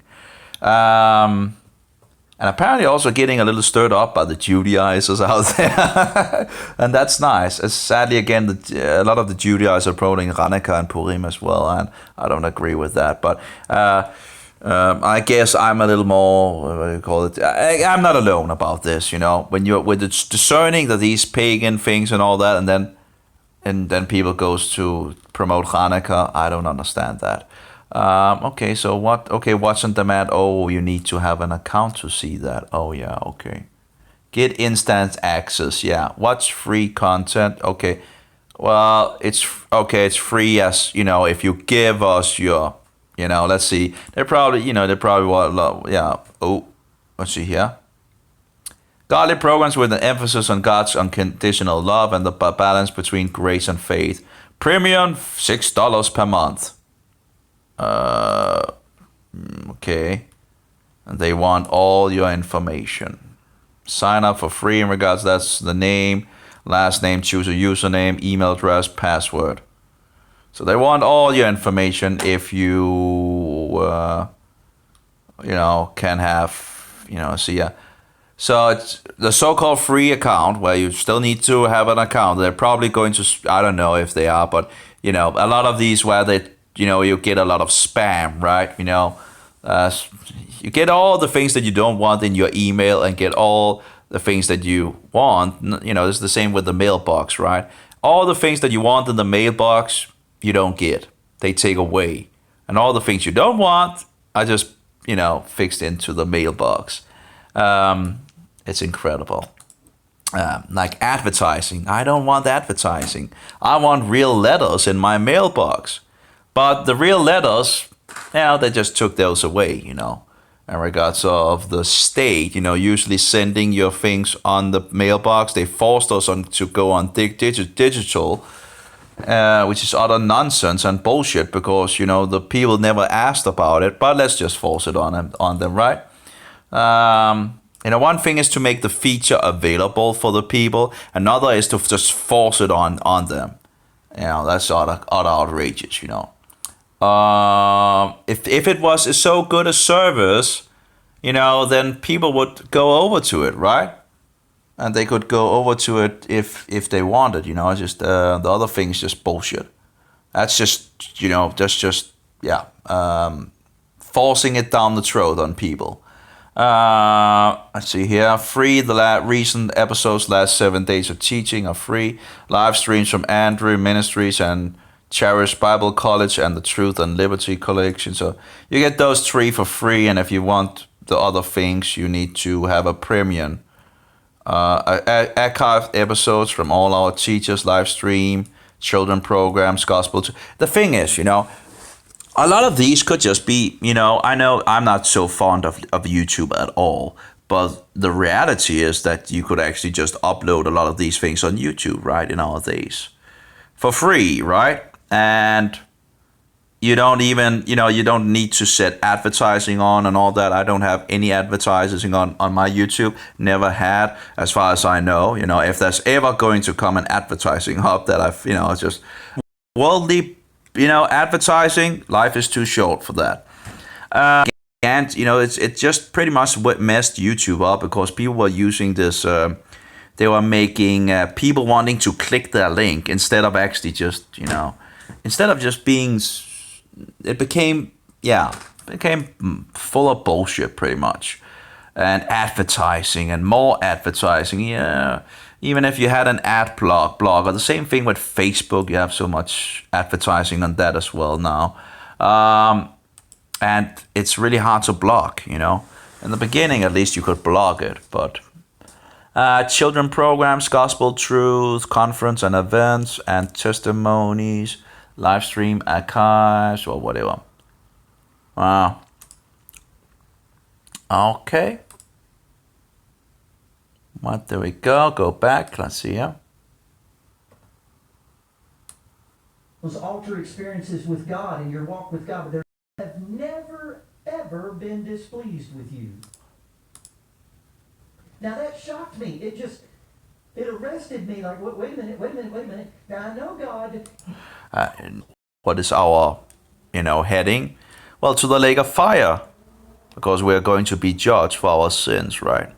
And apparently also getting a little stirred up by the Judaizers out there. And that's nice. Sadly, again, a lot of the Judaizers are promoting Hanukkah and Purim as well, and I don't agree with that. But I guess I'm a little more, what do you call it? I'm not alone about this, you know. When you're with discerning that these pagan things and all that, and then people goes to promote Hanukkah, I don't understand that. Okay, so what? Okay, what's on demand? Oh, you need to have an account to see that. Oh yeah, okay. Get instant access. Yeah. What's free content? Okay. Well, it's free as, you know, if you give us your, you know, let's see. They probably want, yeah. Oh, let's see here. Godly programs with an emphasis on God's unconditional love and the balance between grace and faith. Premium, $6 per month. Okay. And they want all your information. Sign up for free in regards, that's the name, last name, choose a username, email address, password. So they want all your information if you, you know, can have, you know, see, yeah. So it's the so-called free account where you still need to have an account. They're probably going to, I don't know if they are, but, you know, a lot of these where they, you know, you get a lot of spam, right? You know, you get all the things that you don't want in your email and get all the things that you want. You know, it's the same with the mailbox, right? All the things that you want in the mailbox, you don't get. They take away. And all the things you don't want are just, you know, fixed into the mailbox. It's incredible. Like advertising. I don't want advertising. I want real letters in my mailbox. But the real letters, now they just took those away, you know, in regards of the state, you know, usually sending your things on the mailbox. They forced us on to go on digital, which is utter nonsense and bullshit because, you know, the people never asked about it, but let's just force it on them, right? You know, one thing is to make the feature available for the people. Another is to just force it on them. You know, that's utter outrageous, you know. If it was so good a service, you know, then people would go over to it, right? And they could go over to it if they wanted, you know. It's just the other thing is just bullshit. That's just, you know, just yeah, forcing it down the throat on people. Let's see here. Free. The recent episodes, last 7 days of teaching are free. Live streams from Andrew Ministries and Charis Bible College, and the Truth and Liberty Collection. So you get those 3 for free, and if you want the other things, you need to have a premium. Archived episodes from all our teachers, live stream, children programs, gospel. The thing is, a lot of these could just be, I know I'm not so fond of YouTube at all, but the reality is that you could actually just upload a lot of these things on YouTube, right, in our days. For free, right? And you don't even, you don't need to set advertising on and all that. I don't have any advertising on my YouTube. Never had, as far as I know. If there's ever going to come an advertising up that I've, just worldly, advertising, life is too short for that. And, it just pretty much messed YouTube up because people were using this, they were making people wanting to click their link instead of actually just, instead of just being, it became full of bullshit pretty much. And advertising and more advertising, yeah. Even if you had an ad blog, or the same thing with Facebook, you have so much advertising on that as well now. And it's really hard to block, In the beginning, at least, you could block it, but children programs, gospel truth, conference and events, and testimonies, live stream archives, or whatever. Wow. Okay. What, there we go. Go back. Let's see here. Those altered experiences with God and your walk with God, but they have never, ever been displeased with you. Now that shocked me. It arrested me. Like, wait a minute. Now I know God. What is our, heading? Well, to the lake of fire, because we're going to be judged for our sins, right?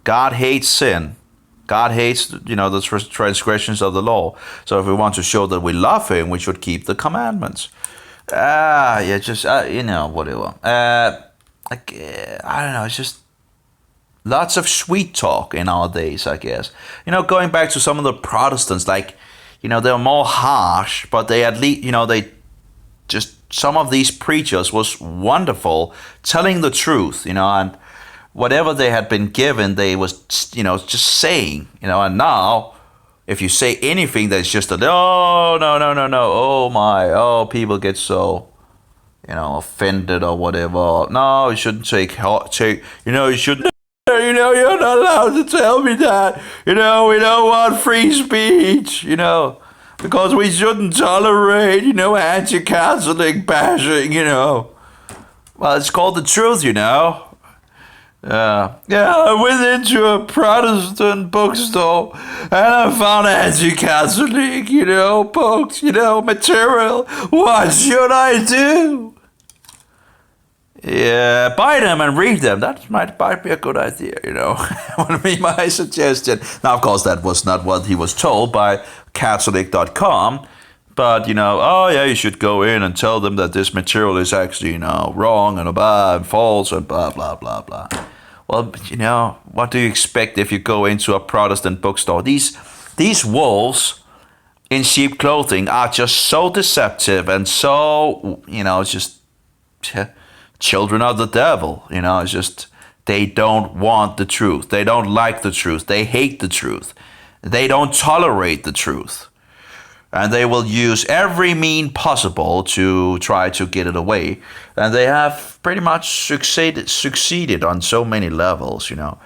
God hates sin. God hates, the transgressions of the law. So if we want to show that we love Him, we should keep the commandments. Whatever. I don't know. It's just lots of sweet talk in our days, I guess. Going back to some of the Protestants, like, they're more harsh, but they at least, some of these preachers was wonderful, telling the truth, and whatever they had been given, they was, just saying, and now, if you say anything that's just no, people get so, offended or whatever. No, you shouldn't you shouldn't, you're not allowed to tell me that, we don't want free speech, because we shouldn't tolerate, anti-Catholic bashing, Well, it's called the truth, I went into a Protestant bookstore and I found anti-Catholic, books, material. What should I do? Yeah, buy them and read them. That might be a good idea, would be my suggestion. Now, of course, that was not what he was told by Catholic.com. But, you should go in and tell them that this material is actually, wrong and bad and false and blah, blah, blah, blah. Well, what do you expect if you go into a Protestant bookstore? These wolves in sheep clothing are just so deceptive and so, just children of the devil. It's just, they don't want the truth. They don't like the truth. They hate the truth. They don't tolerate the truth. And they will use every mean possible to try to get it away. And they have pretty much succeeded on so many levels, And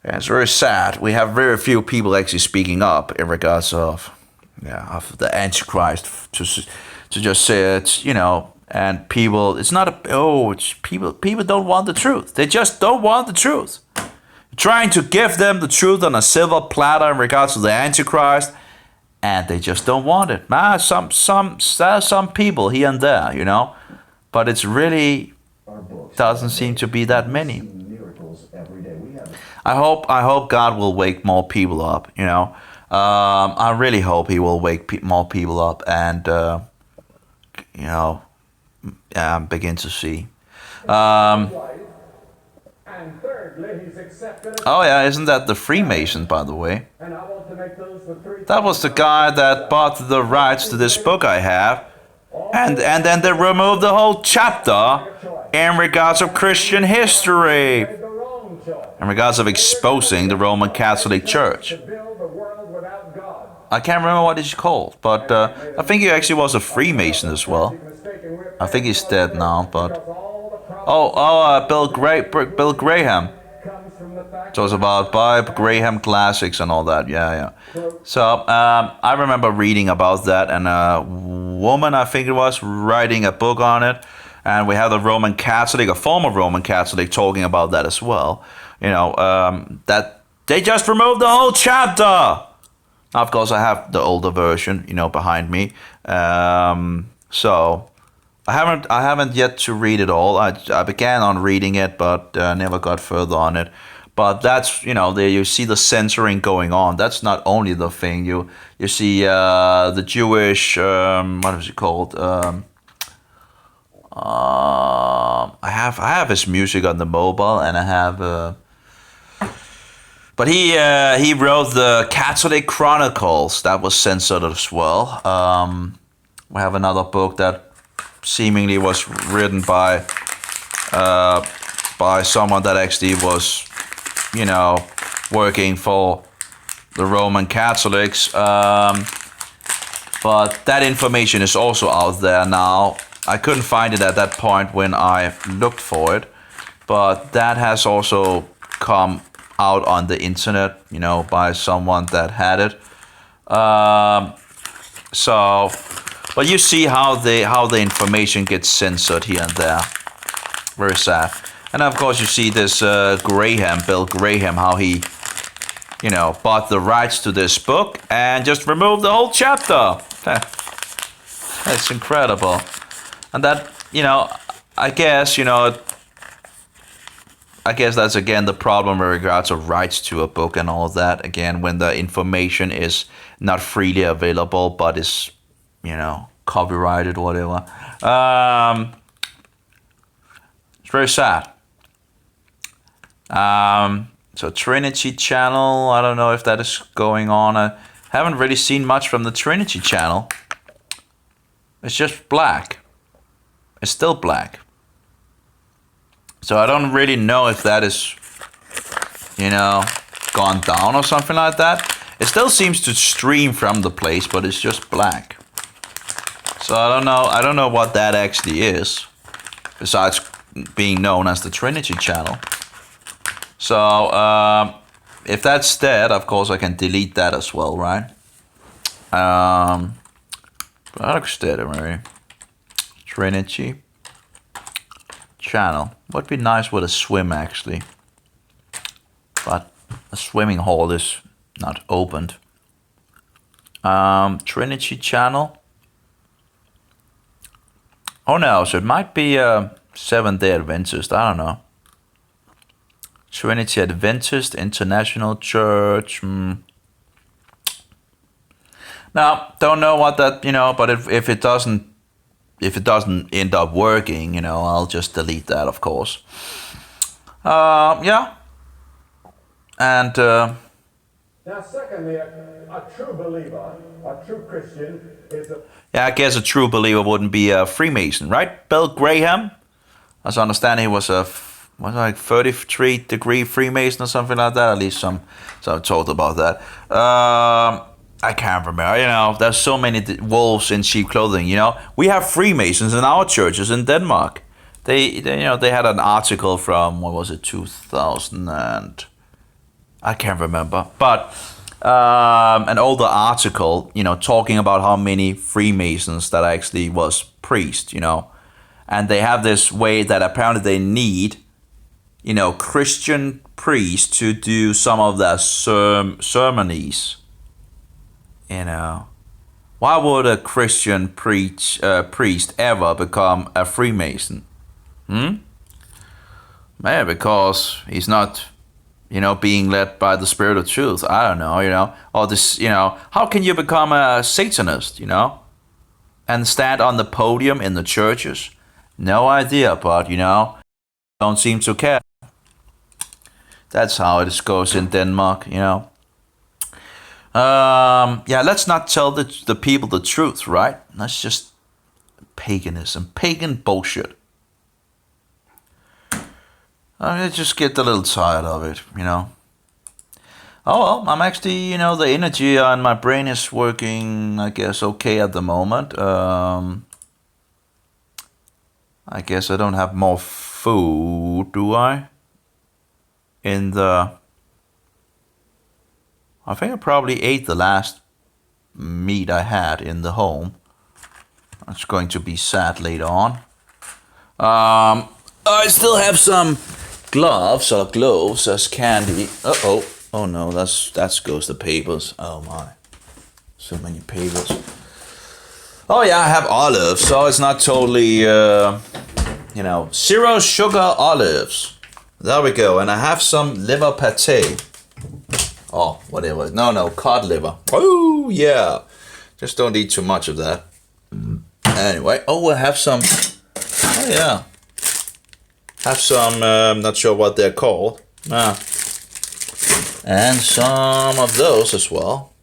it's very sad. We have very few people actually speaking up in regards of the Antichrist to just say it, And people, it's not people don't want the truth. They just don't want the truth. Trying to give them the truth on a silver platter in regards to the Antichrist. And they just don't want it. Some people here and there, but it's really doesn't seem to be that many. I hope God will wake more people up. I really hope He will wake more people up and begin to see. And thirdly, He's accepted. Oh yeah, isn't that the Freemason, by the way? And I want to make those That was the guy that bought the rights to this book I have. And then they removed the whole chapter in regards of Christian history, in regards of exposing the Roman Catholic Church. I can't remember what he's called, but I think he actually was a Freemason as well. I think he's dead now, but Bill Graham. So it's about Bible Graham classics and all that. Yeah. So I remember reading about that, and a woman, I think it was, writing a book on it. And we have the Roman Catholic, a former Roman Catholic, talking about that as well. That they just removed the whole chapter. Now, of course, I have the older version, behind me. So I haven't yet to read it all. I began on reading it, but never got further on it. But that's, there you see the censoring going on. That's not only the thing. You see the Jewish, what is it called? I have his music on the mobile, and I have. But he wrote the Catholic Chronicles. That was censored as well. We have another book that seemingly was written by someone that actually was, working for the Roman Catholics. But that information is also out there now. I couldn't find it at that point when I looked for it, but that has also come out on the internet, by someone that had it. But you see how the information gets censored here and there. Very sad. And of course you see this Bill Graham, how he, bought the rights to this book and just removed the whole chapter. That's incredible. And that, I guess that's again the problem with regards to rights to a book and all of that. Again, when the information is not freely available, but is, copyrighted, whatever. It's very sad. So Trinity Channel, I don't know if that is going on. I haven't really seen much from the Trinity Channel. It's just black. It's still black. So I don't really know if that is, gone down or something like that. It still seems to stream from the place, but it's just black. So I don't know what that actually is, besides being known as the Trinity Channel. So if that's dead, of course I can delete that as well, right? Trinity Channel. Would be nice with a swim actually, but a swimming hole is not opened. Trinity Channel. Oh no, so it might be Seventh-day Adventist, I don't know. Trinity Adventist International Church. Now, don't know what that, but if it doesn't end up working, I'll just delete that, of course. Yeah. And now, secondly, a true believer, a true Christian is a... Yeah, I guess a true believer wouldn't be a Freemason, right? Bill Graham, as I understand, he was a 33-degree Freemason or something like that. At least some told about that. I can't remember. There's so many wolves in sheep clothing. We have Freemasons in our churches in Denmark. They had an article from 2000 and I can't remember, but an older article, talking about how many Freemasons that actually was priests, and they have this way that apparently they need, Christian priests to do some of their ceremonies. Why would a Christian priest ever become a Freemason? Maybe because he's not, being led by the Spirit of Truth. I don't know, or this, how can you become a Satanist, and stand on the podium in the churches? No idea, but, don't seem to care. That's how it goes in Denmark, Yeah, let's not tell the people the truth, right? That's just paganism, pagan bullshit. I just get a little tired of it, you know. Oh well, I'm actually, you know, the energy on my brain is working, I guess, okay at the moment. I guess I don't have more food, do I? I think I probably ate the last meat I had in the home. It's going to be sad later on. I still have some gloves as candy. Uh-oh. Oh no, that goes the papers. Oh my. So many papers. Oh yeah, I have olives, so it's not totally, you know, 0 sugar olives. There we go. And I have some liver pate. Oh, whatever. No, cod liver. Oh yeah. Just don't eat too much of that. Anyway, oh, I have some. Oh yeah. Have some, not sure what they're called. And some of those as well.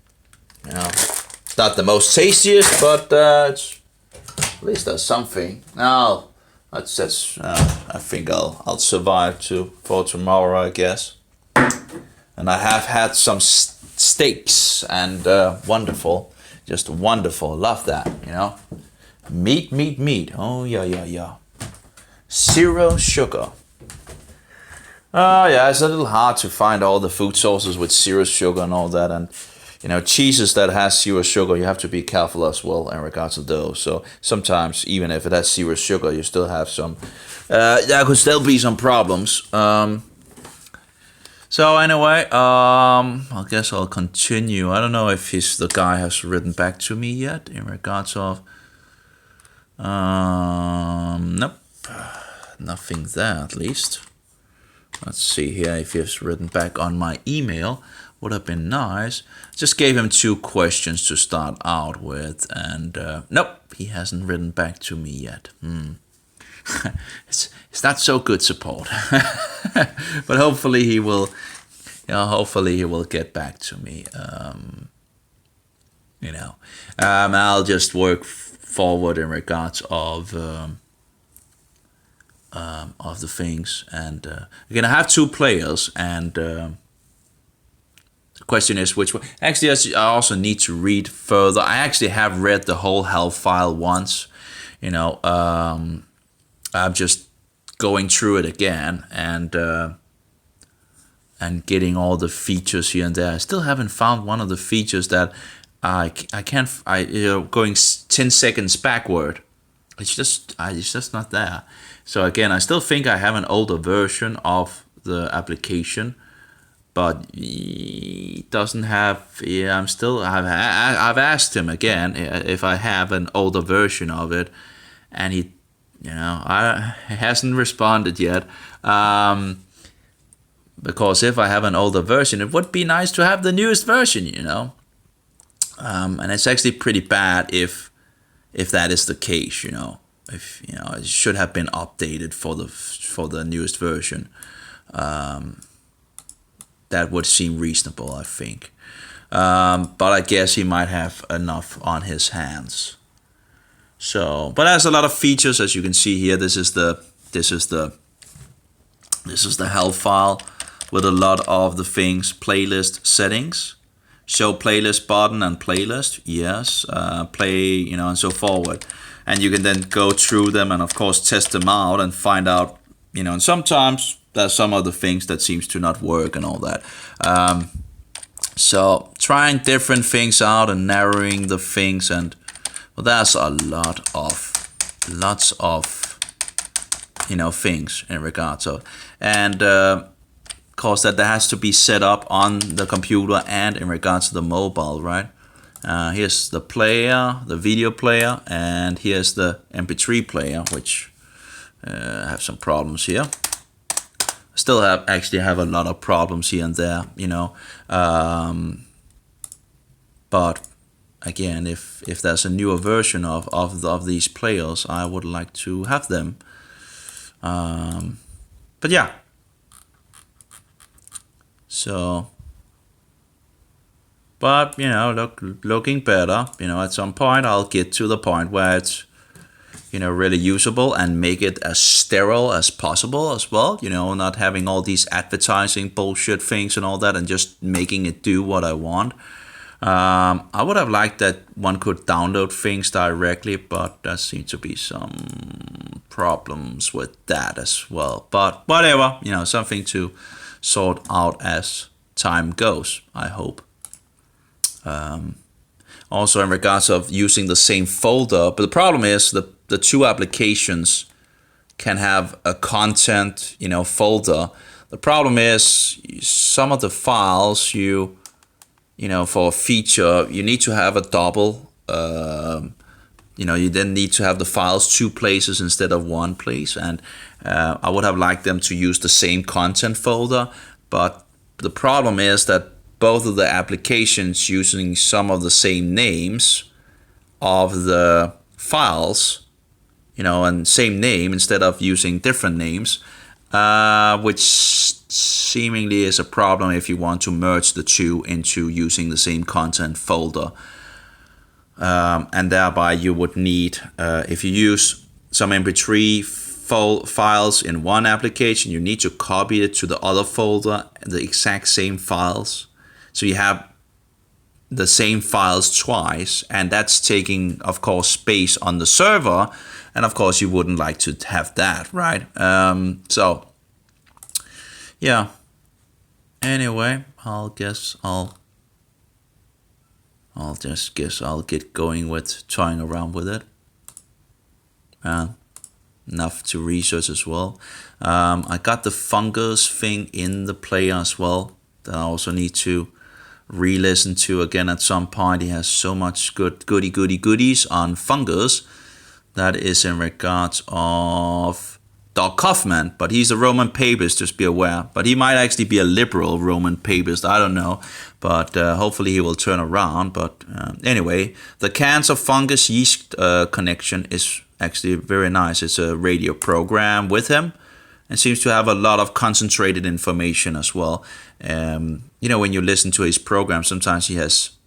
You know, it's not the most tastiest, but it's, at least there's something. Now, that's I think I'll survive for tomorrow, I guess. And I have had some steaks and wonderful, just wonderful. Love that, you know. Meat. Oh yeah. 0 sugar. Yeah, it's a little hard to find all the food sources with 0 sugar and all that, and you know, cheeses that has 0 sugar, you have to be careful as well in regards to those. So sometimes, even if it has 0 sugar, you still have some. There could still be some problems. So anyway, I guess I'll continue. I don't know if the guy has written back to me yet in regards of. Nope, nothing there at least. Let's see here if he has written back on my email. Would have been nice. Just gave him 2 questions to start out with, and nope, he hasn't written back to me yet. It's not so good support, but hopefully he will. You know, hopefully he will get back to me. You know, I'll just work forward in regards of the things, and we're gonna have 2 players, and the question is which one. Actually, I also need to read further. I actually have read the whole hell file once. You know, I'm just going through it again and getting all the features here and there. I still haven't found one of the features that I can't. You know, going 10 seconds backward. It's just not there. So again, I still think I have an older version of the application, but it doesn't have. Yeah, I've asked him again if I have an older version of it, and he, you know, he hasn't responded yet. Because if I have an older version, it would be nice to have the newest version, you know. And it's actually pretty bad if that is the case, you know. If you know, it should have been updated for the newest version. That would seem reasonable, I think. But I guess he might have enough on his hands. So, but there's a lot of features, as you can see here. This is the help file with a lot of the things. Playlist settings, show playlist button and playlist, yes, play, you know, and so forward. And you can then go through them and of course test them out and find out, you know, and sometimes there's some of the things that seems to not work and all that. So trying different things out and narrowing the things, and well, there's a lots of you know, things in regards of, and of course that has to be set up on the computer and in regards to the mobile, right? Here's the player, the video player, and here's the MP3 player, which have some problems here. Still actually have a lot of problems here and there, you know. But again, if there's a newer version of these players, I would like to have them. But yeah. So but looking better. At some point I'll get to the point where it's really usable and make it as sterile as possible as well. Not having all these advertising bullshit things and all that, and just making it do what I want. I would have liked that one could download things directly, but there seems to be some problems with that as well. But whatever, something to sort out as time goes, I hope. Also in regards of using the same folder, but the problem is the two applications can have a content, folder. The problem is some of the files for a feature, you need to have a double, you then need to have the files 2 places instead of 1 place. And I would have liked them to use the same content folder, but the problem is that both of the applications using some of the same names of the files, and same name instead of using different names, which seemingly is a problem if you want to merge the two into using the same content folder. And thereby you would need, if you use some MP3 files in one application, you need to copy it to the other folder, the exact same files. So you have the same files twice, and that's taking, of course, space on the server. And of course, you wouldn't like to have that, right? So, yeah. Anyway, I'll just guess I'll get going with toying around with it. Enough to research as well. I got the fungus thing in the player as well that I also need to re-listen to again at some point. He has so much goodies on fungus. That is in regards of Doug Kaufman, but he's a Roman papist, just be aware. But he might actually be a liberal Roman papist, I don't know. But hopefully he will turn around. But anyway, the Cancer Fungus Yeast connection is actually very nice. It's a radio program with him, and seems to have a lot of concentrated information as well. When you listen to his program, sometimes it's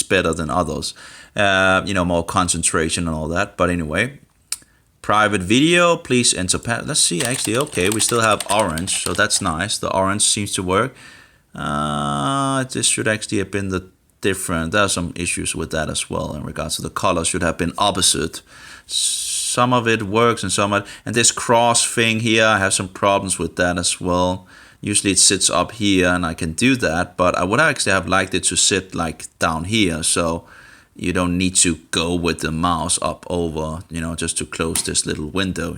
better than others. More concentration and all that. But anyway, private video, please enter. Let's see, actually, okay, we still have orange, so that's nice. The orange seems to work. This should actually have been the different. There are some issues with that as well in regards to the color. Should have been opposite. Some of it works and some of it. And this cross thing here, I have some problems with that as well. Usually it sits up here and I can do that, but I would actually have liked it to sit like down here, so you don't need to go with the mouse up over, just to close this little window,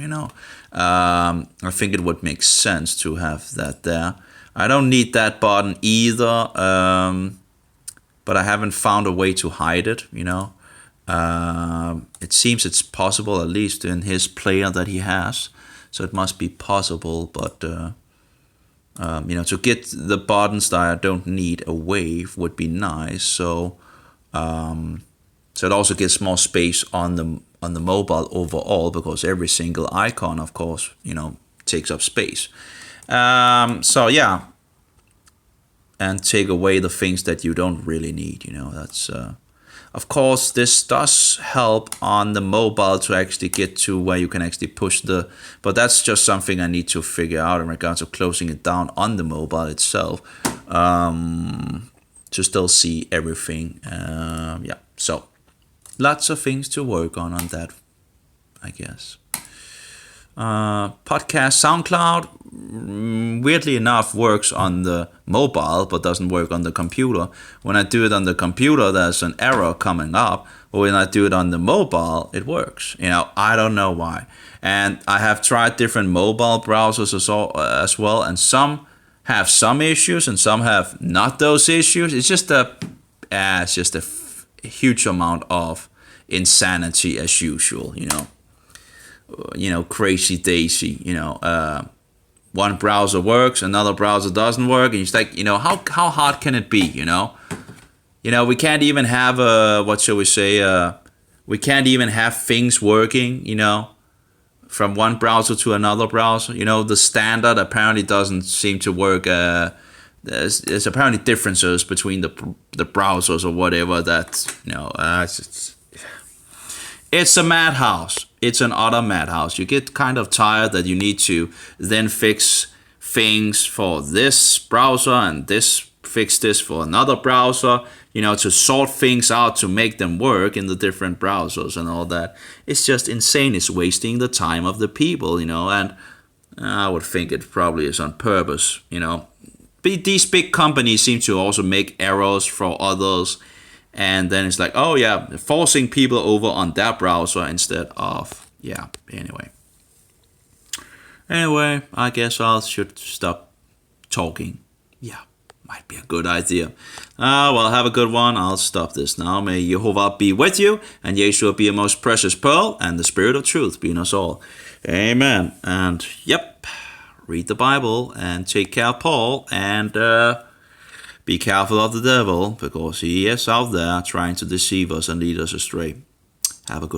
I think it would make sense to have that there. I don't need that button either, but I haven't found a way to hide it, It seems it's possible, at least in his player that he has, so it must be possible, but to get the buttons that I don't need away would be nice. So it also gets more space on the mobile overall, because every single icon, of course, takes up space. So yeah, and take away the things that you don't really need. That's of course, this does help on the mobile to actually get to where you can actually push but that's just something I need to figure out in regards of closing it down on the mobile itself, to still see everything. Yeah, so lots of things to work on that, I guess. Podcast SoundCloud, weirdly enough, works on the mobile but doesn't work on the computer. When I do it on the computer, there's an error coming up, but when I do it on the mobile, it works. I don't know why. And I have tried different mobile browsers as well, and some have some issues and some have not those issues. It's just a huge amount of insanity as usual, crazy daisy, one browser works, another browser doesn't work, and it's like, how hard can it be, we can't even have we can't even have things working, from one browser to another browser. The standard apparently doesn't seem to work there's apparently differences between the browsers or whatever that, it's a madhouse. It's an utter madhouse. You get kind of tired that you need to then fix things for this browser and fix this for another browser, to sort things out to make them work in the different browsers and all that. It's just insane. It's wasting the time of the people, and I would think it probably is on purpose, These big companies seem to also make errors for others, and then it's like, oh yeah, forcing people over on that browser instead of, Anyway, I guess I should stop talking. Yeah, might be a good idea. Well, have a good one. I'll stop this now. May Jehovah be with you, and Yeshua be a most precious pearl, and the Spirit of truth be in us all. Amen. And read the Bible and take care of Paul, and be careful of the devil, because he is out there trying to deceive us and lead us astray. Have a good